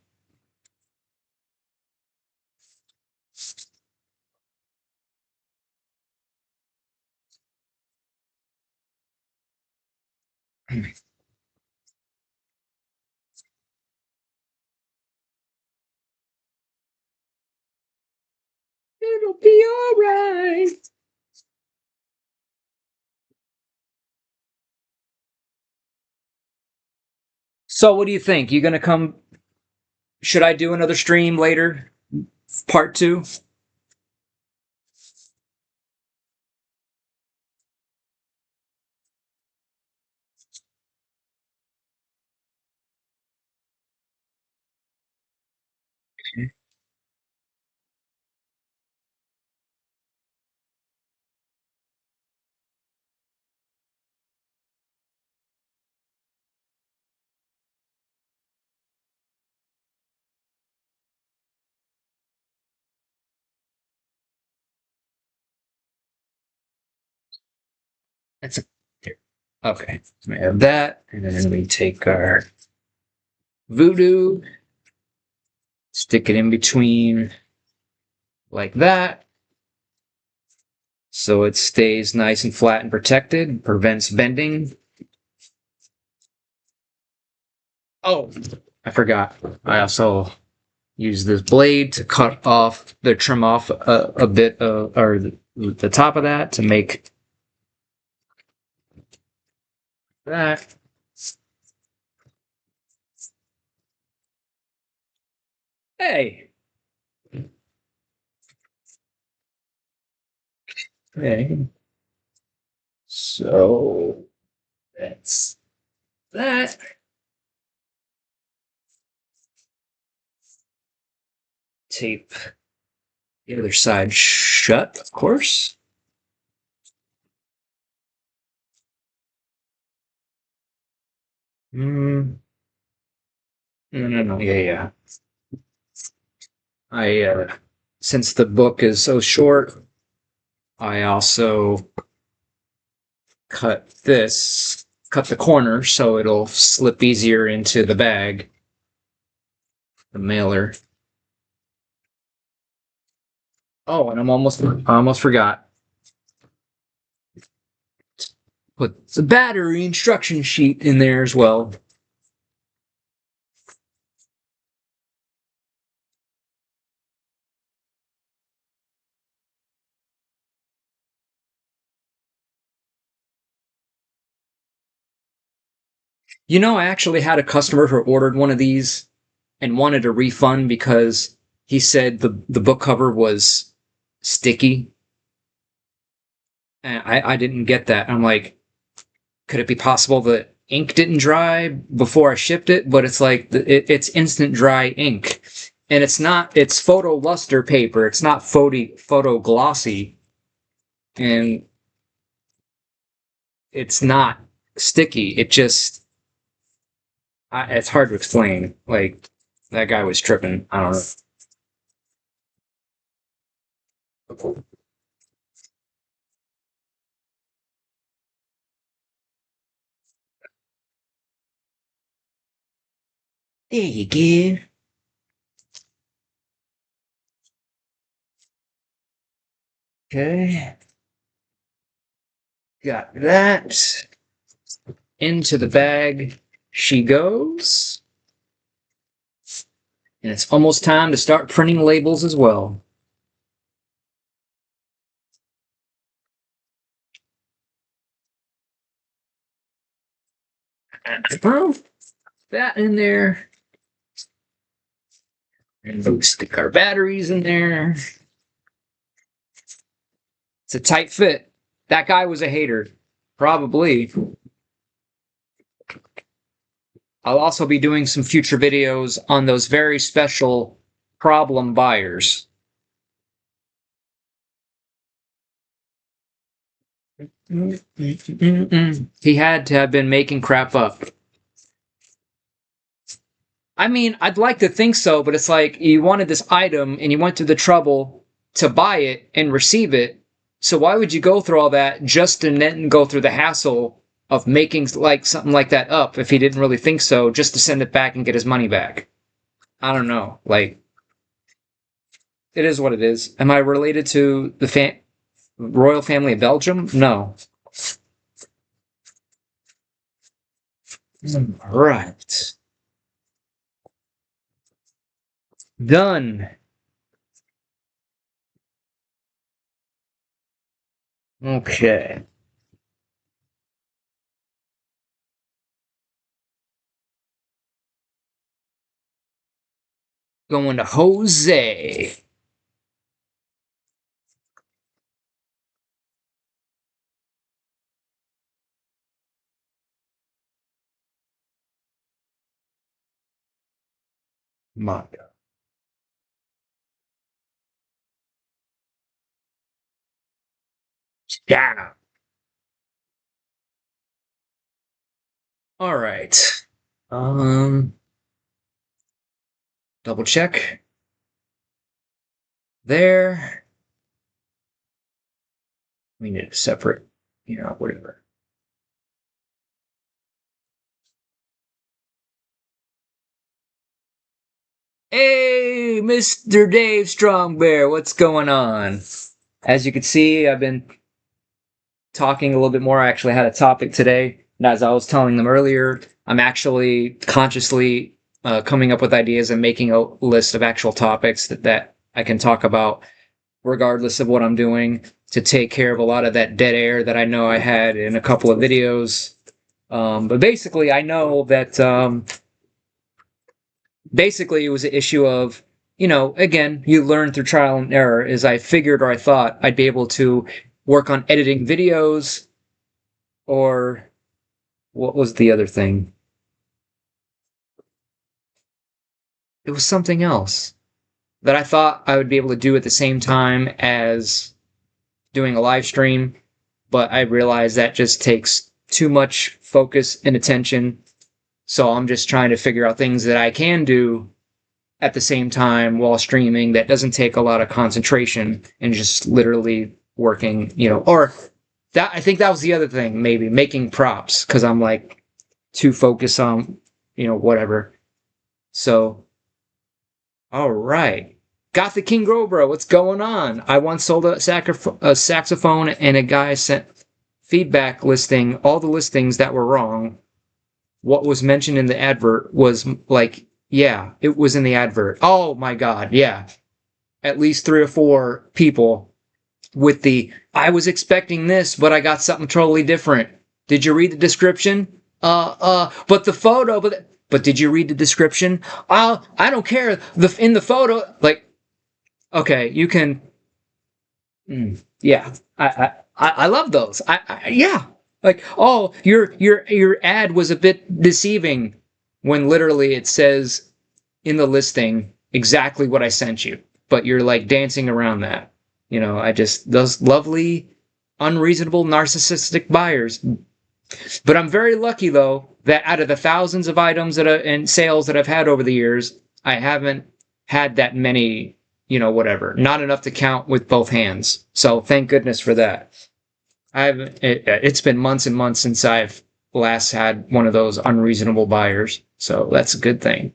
[SPEAKER 1] It'll be all right. So what do you think? You gonna come? Should I do another stream later? Part two? That's a here. Okay. We have that, and then we take our voodoo, stick it in between like that, so it stays nice and flat and protected, prevents bending. Oh, I forgot. I also use this blade to trim off a bit of, or the top of that to make that. Hey. Okay. So that's that. Tape the other side shut, of course. No, no. Yeah. Since the book is so short, I also cut the corner so it'll slip easier into the bag, the mailer. Oh, and I almost forgot. Put the battery instruction sheet in there as well. I actually had a customer who ordered one of these and wanted a refund because he said the book cover was sticky. And I didn't get that. I'm like, could it be possible that ink didn't dry before I shipped it? But it's like it's instant dry ink, and it's photo luster paper. It's not photo glossy, and it's not sticky. It just, it's hard to explain. Like, that guy was tripping. I don't know. There you go. Okay. Got that. Into the bag she goes. And it's almost time to start printing labels as well. Throw that in there. And we'll stick our batteries in there. It's a tight fit. That guy was a hater. Probably. I'll also be doing some future videos on those very special problem buyers. He had to have been making crap up. I mean, I'd like to think so, but it's like you wanted this item and you went through the trouble to buy it and receive it. So why would you go through all that just to then go through the hassle of making like something like that up if he didn't really think so, just to send it back and get his money back? I don't know. Like, it is what it is. Am I related to the royal family of Belgium? No. Right. Done. Okay. Going to Jose. My God. Yeah. All right. Double check. There. We need a separate, whatever. Hey, Mr. Dave Strongbear, what's going on? As you can see, I've been talking a little bit more. I actually had a topic today, and as I was telling them earlier, I'm actually consciously coming up with ideas and making a list of actual topics that I can talk about regardless of what I'm doing, to take care of a lot of that dead air that I know I had in a couple of videos. But basically, I know that basically it was an issue of, again, you learn through trial and error. Is I figured, or I thought I'd be able to work on editing videos, or what was the other thing? It was something else that I thought I would be able to do at the same time as doing a live stream, but I realized that just takes too much focus and attention. So I'm just trying to figure out things that I can do at the same time while streaming that doesn't take a lot of concentration and just literally working, or that, I think that was the other thing, maybe making props, because I'm like too focused on, whatever. So, all right. Got the King Grobro, what's going on? I once sold a saxophone and a guy sent feedback listing all the listings that were wrong. What was mentioned in the advert was like, yeah, it was in the advert. Oh my God, yeah. At least 3 or 4 people with the, I was expecting this, but I got something totally different. Did you read the description? But the photo, but did you read the description? I don't care. In the photo, like, okay, you can, yeah, I love those. Yeah. Like, oh, your ad was a bit deceiving when literally it says in the listing exactly what I sent you, but you're like dancing around that. Those lovely, unreasonable, narcissistic buyers. But I'm very lucky though that out of the thousands of items and sales that I've had over the years, I haven't had that many, whatever. Not enough to count with both hands. So thank goodness for that. It's been months and months since I've last had one of those unreasonable buyers. So that's a good thing.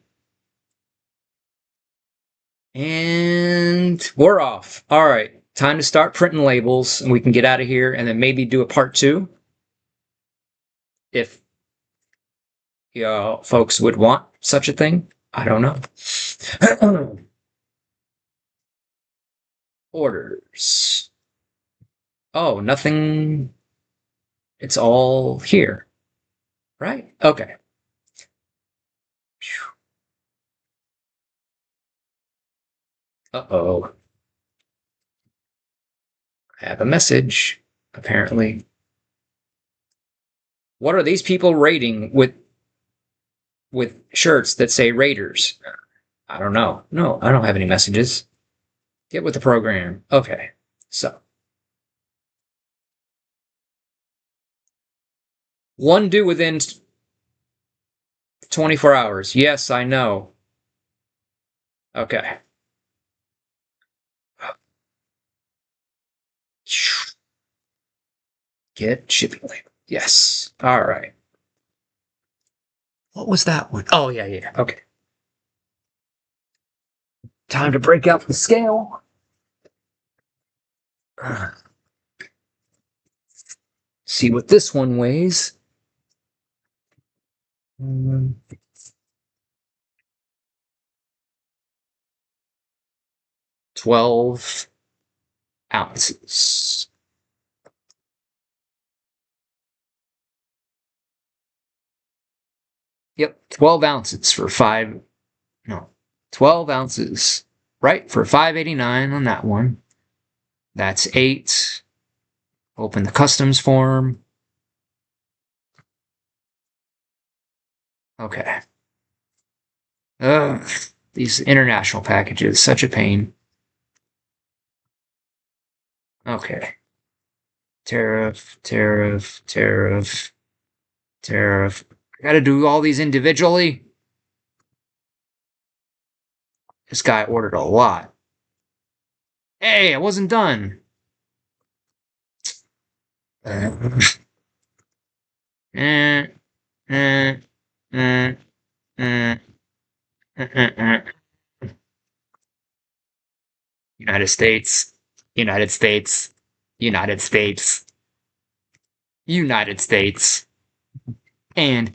[SPEAKER 1] And we're off. All right. Time to start printing labels and we can get out of here and then maybe do a part 2 if folks would want such a thing. I don't know. Orders. Oh, nothing. It's all here, right? Okay. Uh-oh. I have a message, apparently. What are these people raiding with shirts that say Raiders? I don't know. No, I don't have any messages. Get with the program. Okay. So, one due within 24 hours. Yes, I know. Okay. Get shipping label. Yes. All right. What was that one? Oh, yeah, yeah. Okay. Time to break out the scale. See what this one weighs. 12 ounces. Yep, 12 ounces for 12 ounces, right? For $5.89 on that one. That's 8. Open the customs form. Okay. Ugh, these international packages, such a pain. Okay. Tariff, tariff, tariff, tariff. I gotta do all these individually. This guy ordered a lot. Hey, I wasn't done. Eh, eh, eh, eh, United States, United States, United States, United States, and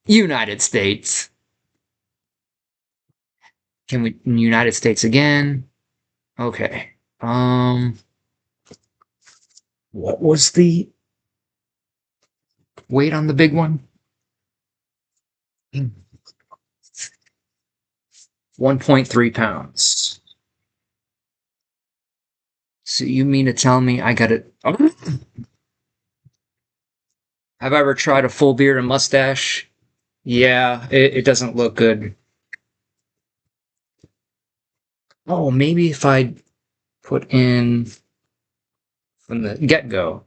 [SPEAKER 1] United States. Can we United States again? Okay. What was the weight on the big one? 1.3 pounds. So you mean to tell me I got it? Oh. Have I ever tried a full beard and mustache? Yeah, it doesn't look good. Oh, maybe if I put in from the get-go.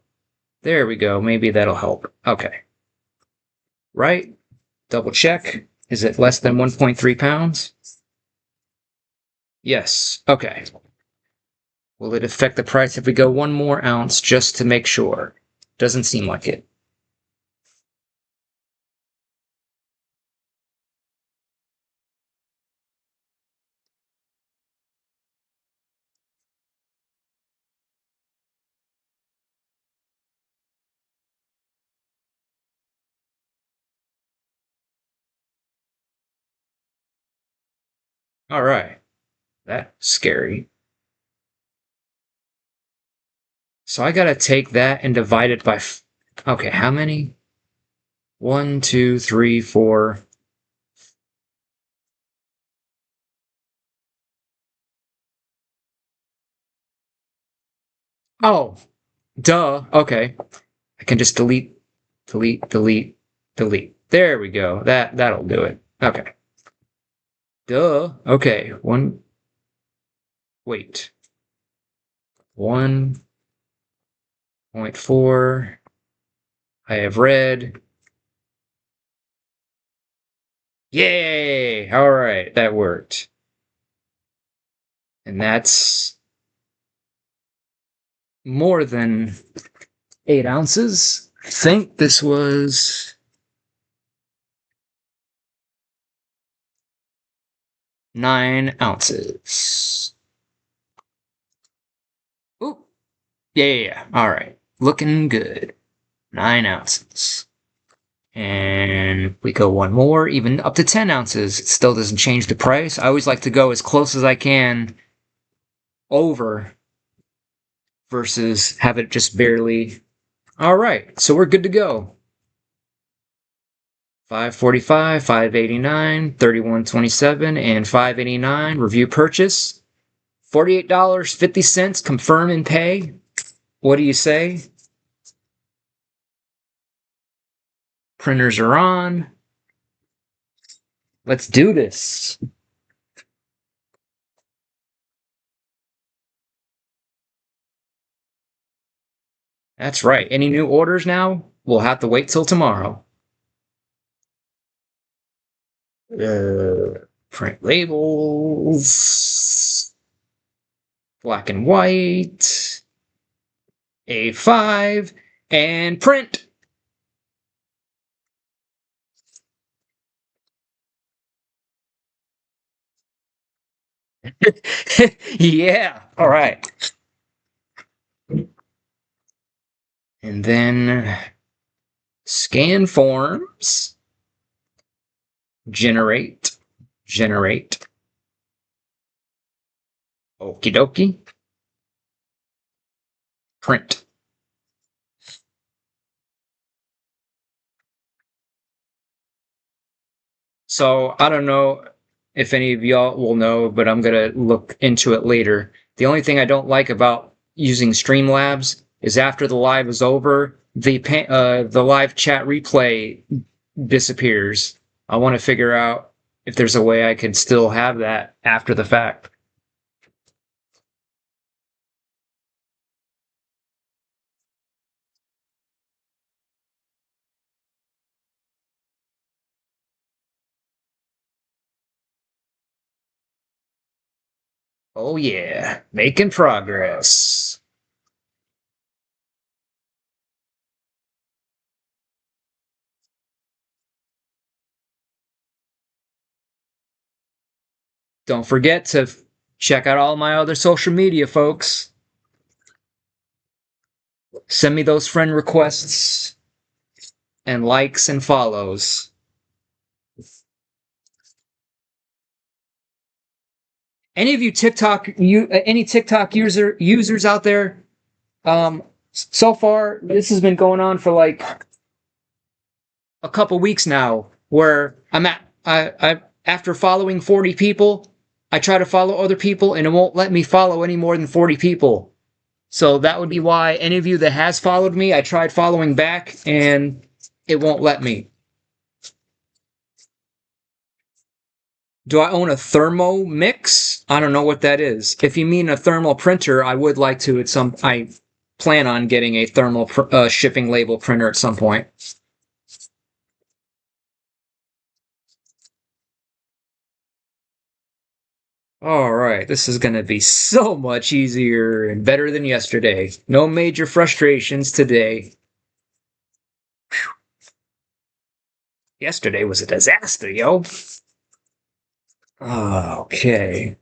[SPEAKER 1] There we go. Maybe that'll help. Okay. Right? Double check. Is it less than 1.3 pounds? Yes. Okay. Will it affect the price if we go 1 more ounce just to make sure? Doesn't seem like it. All right. That's scary. So I gotta take that and divide it by. Okay, how many? 1, 2, 3, 4. Oh, duh. Okay. I can just delete, delete, delete, delete. There we go. That'll do it. Okay. Duh. Okay. One. Wait. 1.4. I have red. Yay! All right, that worked. And that's more than 8 ounces. I think this was 9 ounces. Ooh, yeah. All right, looking good. 9 ounces. And we go one more, even up to 10 ounces. It still doesn't change the price. I always like to go as close as I can over versus have it just barely. All right, so we're good to go. 545, 589, 3127, and 589. Review purchase. $48.50. Confirm and pay. What do you say? Printers are on. Let's do this. That's right. Any new orders now? We'll have to wait till tomorrow. Print labels. Black and white. A5. And print. Yeah. All right. And then scan forms. Generate. Generate. Okie dokie. Print. So I don't know if any of y'all will know, but I'm gonna look into it later. The only thing I don't like about using Streamlabs is after the live is over, the live chat replay disappears. I want to figure out if there's a way I can still have that after the fact. Oh yeah, making progress. Don't forget to check out all my other social media, folks. Send me those friend requests and likes and follows. Any of you any TikTok users out there? So far, this has been going on for like a couple weeks now, where I after following 40 people, I try to follow other people, and it won't let me follow any more than 40 people. So that would be why any of you that has followed me, I tried following back, and it won't let me. Do I own a Thermomix? I don't know what that is. If you mean a thermal printer, I would like to I plan on getting a thermal shipping label printer at some point. All right, this is going to be so much easier and better than yesterday. No major frustrations today. Whew. Yesterday was a disaster, yo. Okay.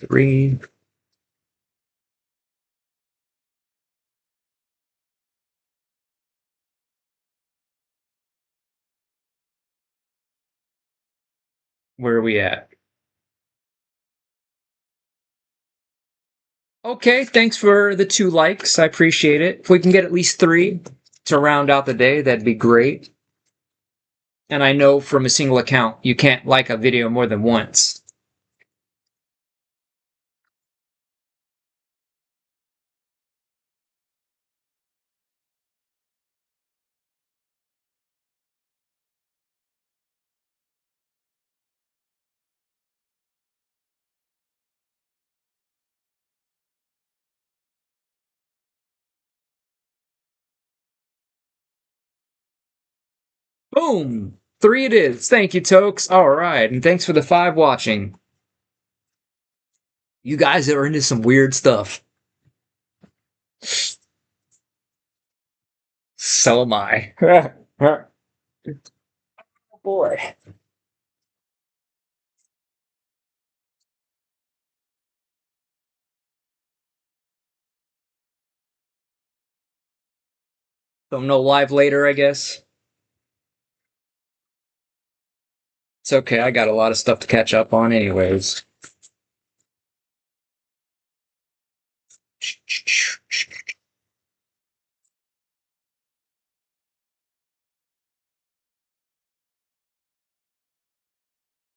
[SPEAKER 1] Three. Where are we at? Okay, thanks for the 2 likes. I appreciate it. If we can get at least 3 to round out the day, that'd be great. And I know from a single account, you can't like a video more than once. Boom! 3 it is. Thank you, Tokes. Alright, and thanks for the 5 watching. You guys are into some weird stuff. So am I. Oh boy. So no live later, I guess. It's okay, I got a lot of stuff to catch up on anyways.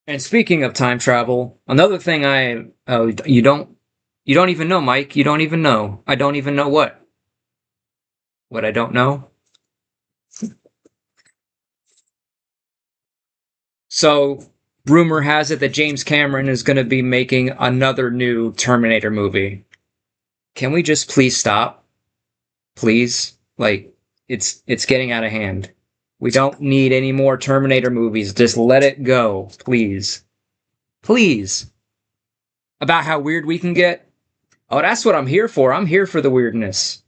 [SPEAKER 1] And speaking of time travel, another thing you don't even know, Mike. You don't even know. I don't even know what. What I don't know. So, rumor has it that James Cameron is going to be making another new Terminator movie. Can we just please stop? Please? Like, it's getting out of hand. We don't need any more Terminator movies. Just let it go, please. Please. About how weird we can get? Oh, that's what I'm here for. I'm here for the weirdness.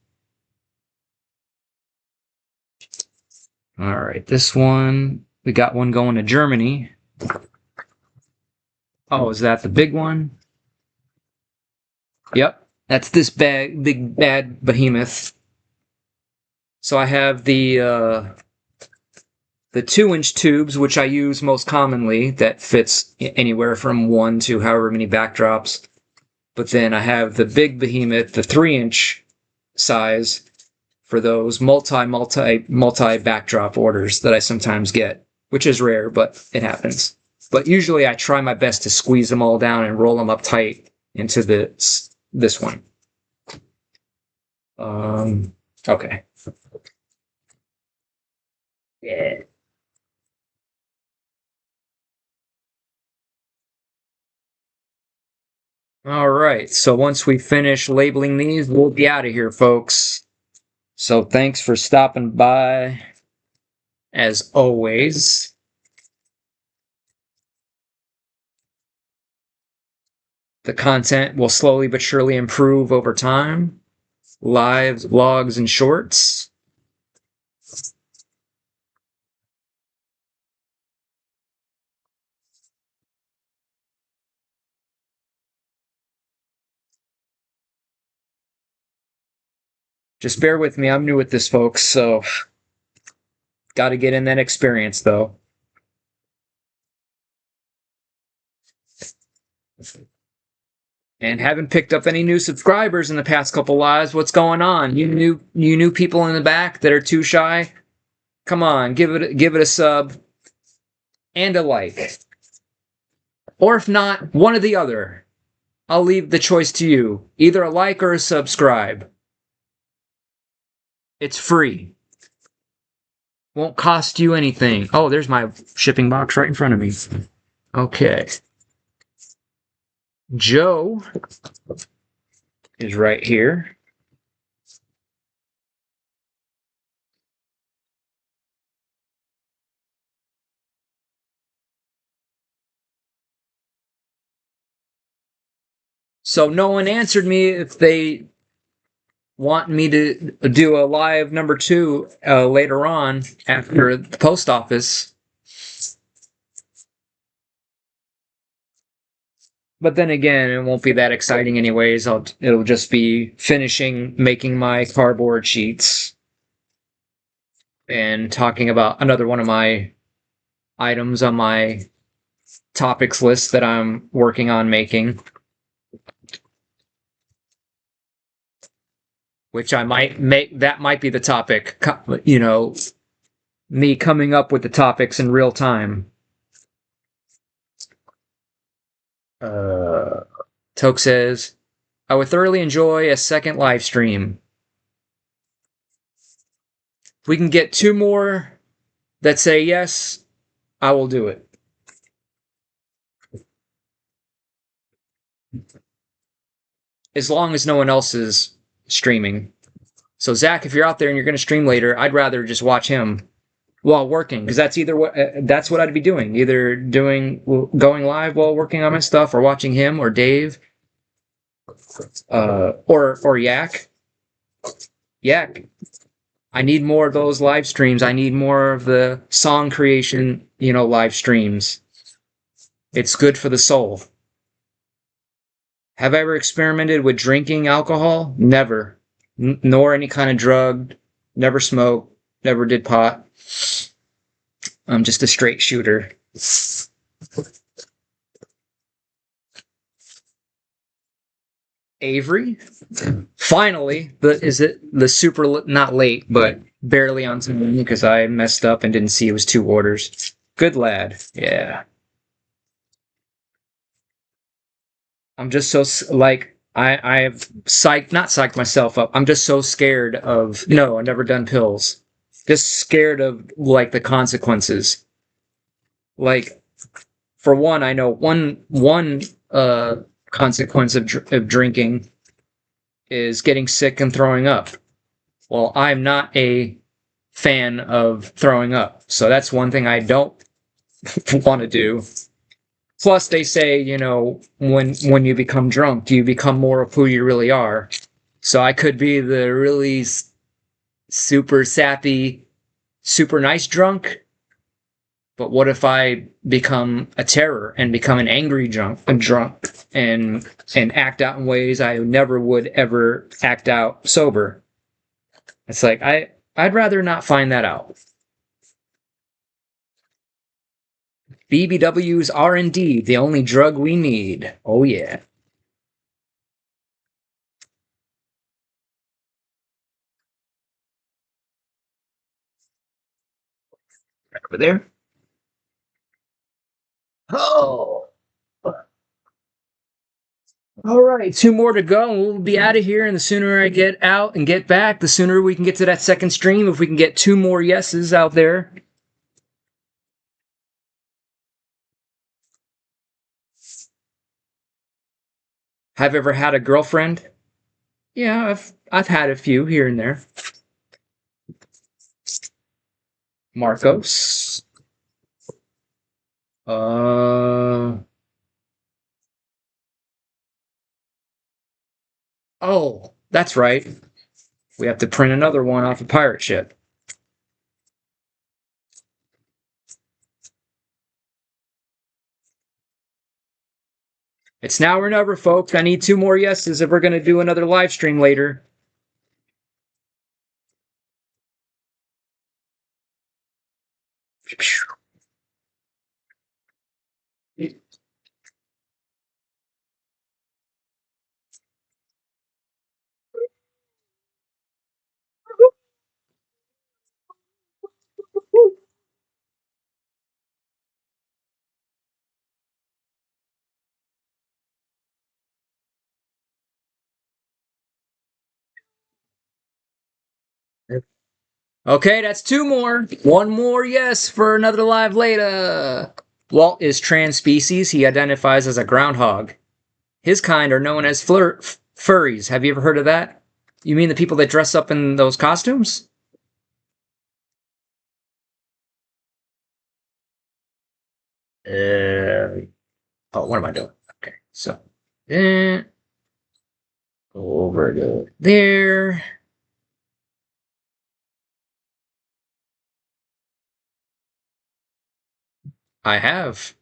[SPEAKER 1] All right, this one, we got one going to Germany. Oh, is that the big one? Yep, that's this big bad behemoth. So I have the 2-inch tubes, which I use most commonly, that fits anywhere from 1 to however many backdrops. But then I have the big behemoth, the 3-inch size, for those multi backdrop orders that I sometimes get, which is rare, but it happens. But usually I try my best to squeeze them all down and roll them up tight into this one. Okay. Yeah. All right. So once we finish labeling these, we'll be out of here, folks. So thanks for stopping by. As always. The content will slowly but surely improve over time. Lives, vlogs, and shorts. Just bear with me. I'm new at this, folks, so got to get in that experience, though. And haven't picked up any new subscribers in the past couple lives. What's going on? You new people in the back that are too shy? Come on, give it a sub and a like. Or if not, one or the other. I'll leave the choice to you. Either a like or a subscribe. It's free. Won't cost you anything. Oh, there's my shipping box right in front of me. Okay. Joe is right here. So no one answered me if they want me to do a live number 2 later on after the post office. But then again, it won't be that exciting anyways. It'll just be finishing making my cardboard sheets and talking about another one of my items on my topics list that I'm working on making. Which I might make, that might be the topic, you know, me coming up with the topics in real time. Toke says, I would thoroughly enjoy a second live stream. If we can get 2 more that say yes, I will do it. As long as no one else is streaming. So Zach, if you're out there and you're going to stream later, I'd rather just watch him. while working, because that's what I'd be doing. Either going live while working on my stuff, or watching him or Dave, or Yak. Yak. I need more of those live streams. I need more of the song creation, live streams. It's good for the soul. Have I ever experimented with drinking alcohol? Never. Nor any kind of drug. Never smoked. Never did pot. I'm just a straight shooter. Avery? Finally, is it the super not late, but barely on time because I messed up and didn't see it was 2 orders. Good lad. Yeah. I'm just so like I've not psyched myself up. I'm just so scared of no. I've never done pills. Just scared of like the consequences. Like for one, I know one consequence of drinking is getting sick and throwing up. Well, I'm not a fan of throwing up, so that's one thing I don't want to do. Plus, they say, when you become drunk, you become more of who you really are. So I could be the really super sappy, super nice drunk. But what if I become a terror and become an angry drunk and act out in ways I never would ever act out sober? It's like I'd rather not find that out. BBWs are indeed the only drug we need. Oh, yeah. Right over there. Oh. All right, 2 more to go, and we'll be out of here. And the sooner I get out and get back, the sooner we can get to that second stream. If we can get 2 more yeses out there. Have you ever had a girlfriend? Yeah, I've had a few here and there. Marcos. Oh, that's right. We have to print another one off a pirate ship. It's now or never, folks. I need 2 more yeses if we're going to do another live stream later. Okay, that's 2 more. 1 more yes for another live later. Walt is trans species. He identifies as a groundhog. His kind are known as furries. Have you ever heard of that? You mean the people that dress up in those costumes? What am I doing? Okay, so over to there. I have.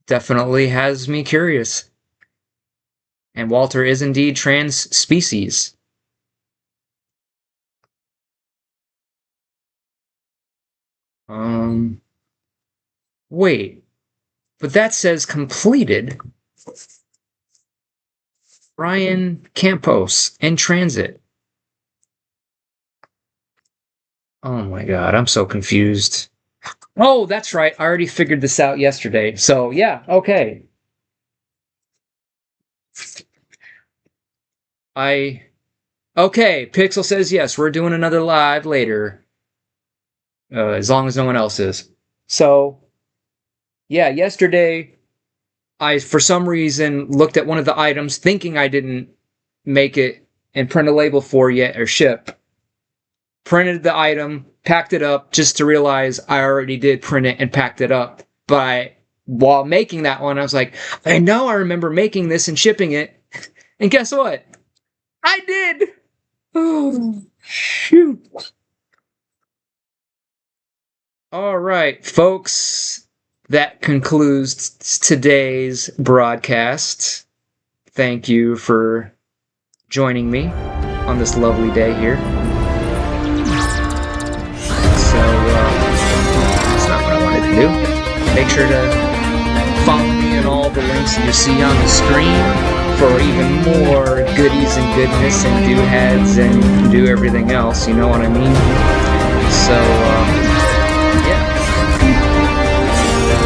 [SPEAKER 1] Definitely has me curious. And Walter is indeed trans species. Wait, but that says completed. Ryan Campos in transit. Oh my god, I'm so confused. Oh, that's right. I already figured this out yesterday. So, yeah, okay. Okay, Pixel says yes, we're doing another live later. As long as no one else is. So, yeah, yesterday I, for some reason, looked at one of the items thinking I didn't make it and print a label for yet or ship. Printed the item, packed it up just to realize I already did print it and packed it up. But while making that one, I was like, I know I remember making this and shipping it. And guess what? I did! Oh, shoot. All right, folks. That concludes today's broadcast. Thank you for joining me on this lovely day here. So, that's not what I wanted to do. Make sure to follow me in all the links that you see on the screen for even more goodies and goodness and doodads and do everything else, you know what I mean? So, yeah.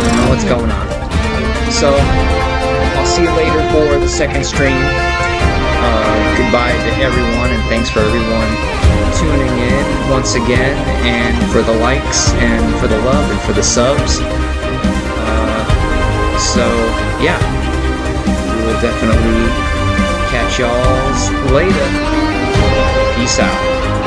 [SPEAKER 1] You know what's going on. So, I'll see you later for the second stream. Goodbye to everyone, and thanks for everyone tuning in once again, and for the likes, and for the love, and for the subs. So, yeah, we will definitely catch y'all later. Peace out.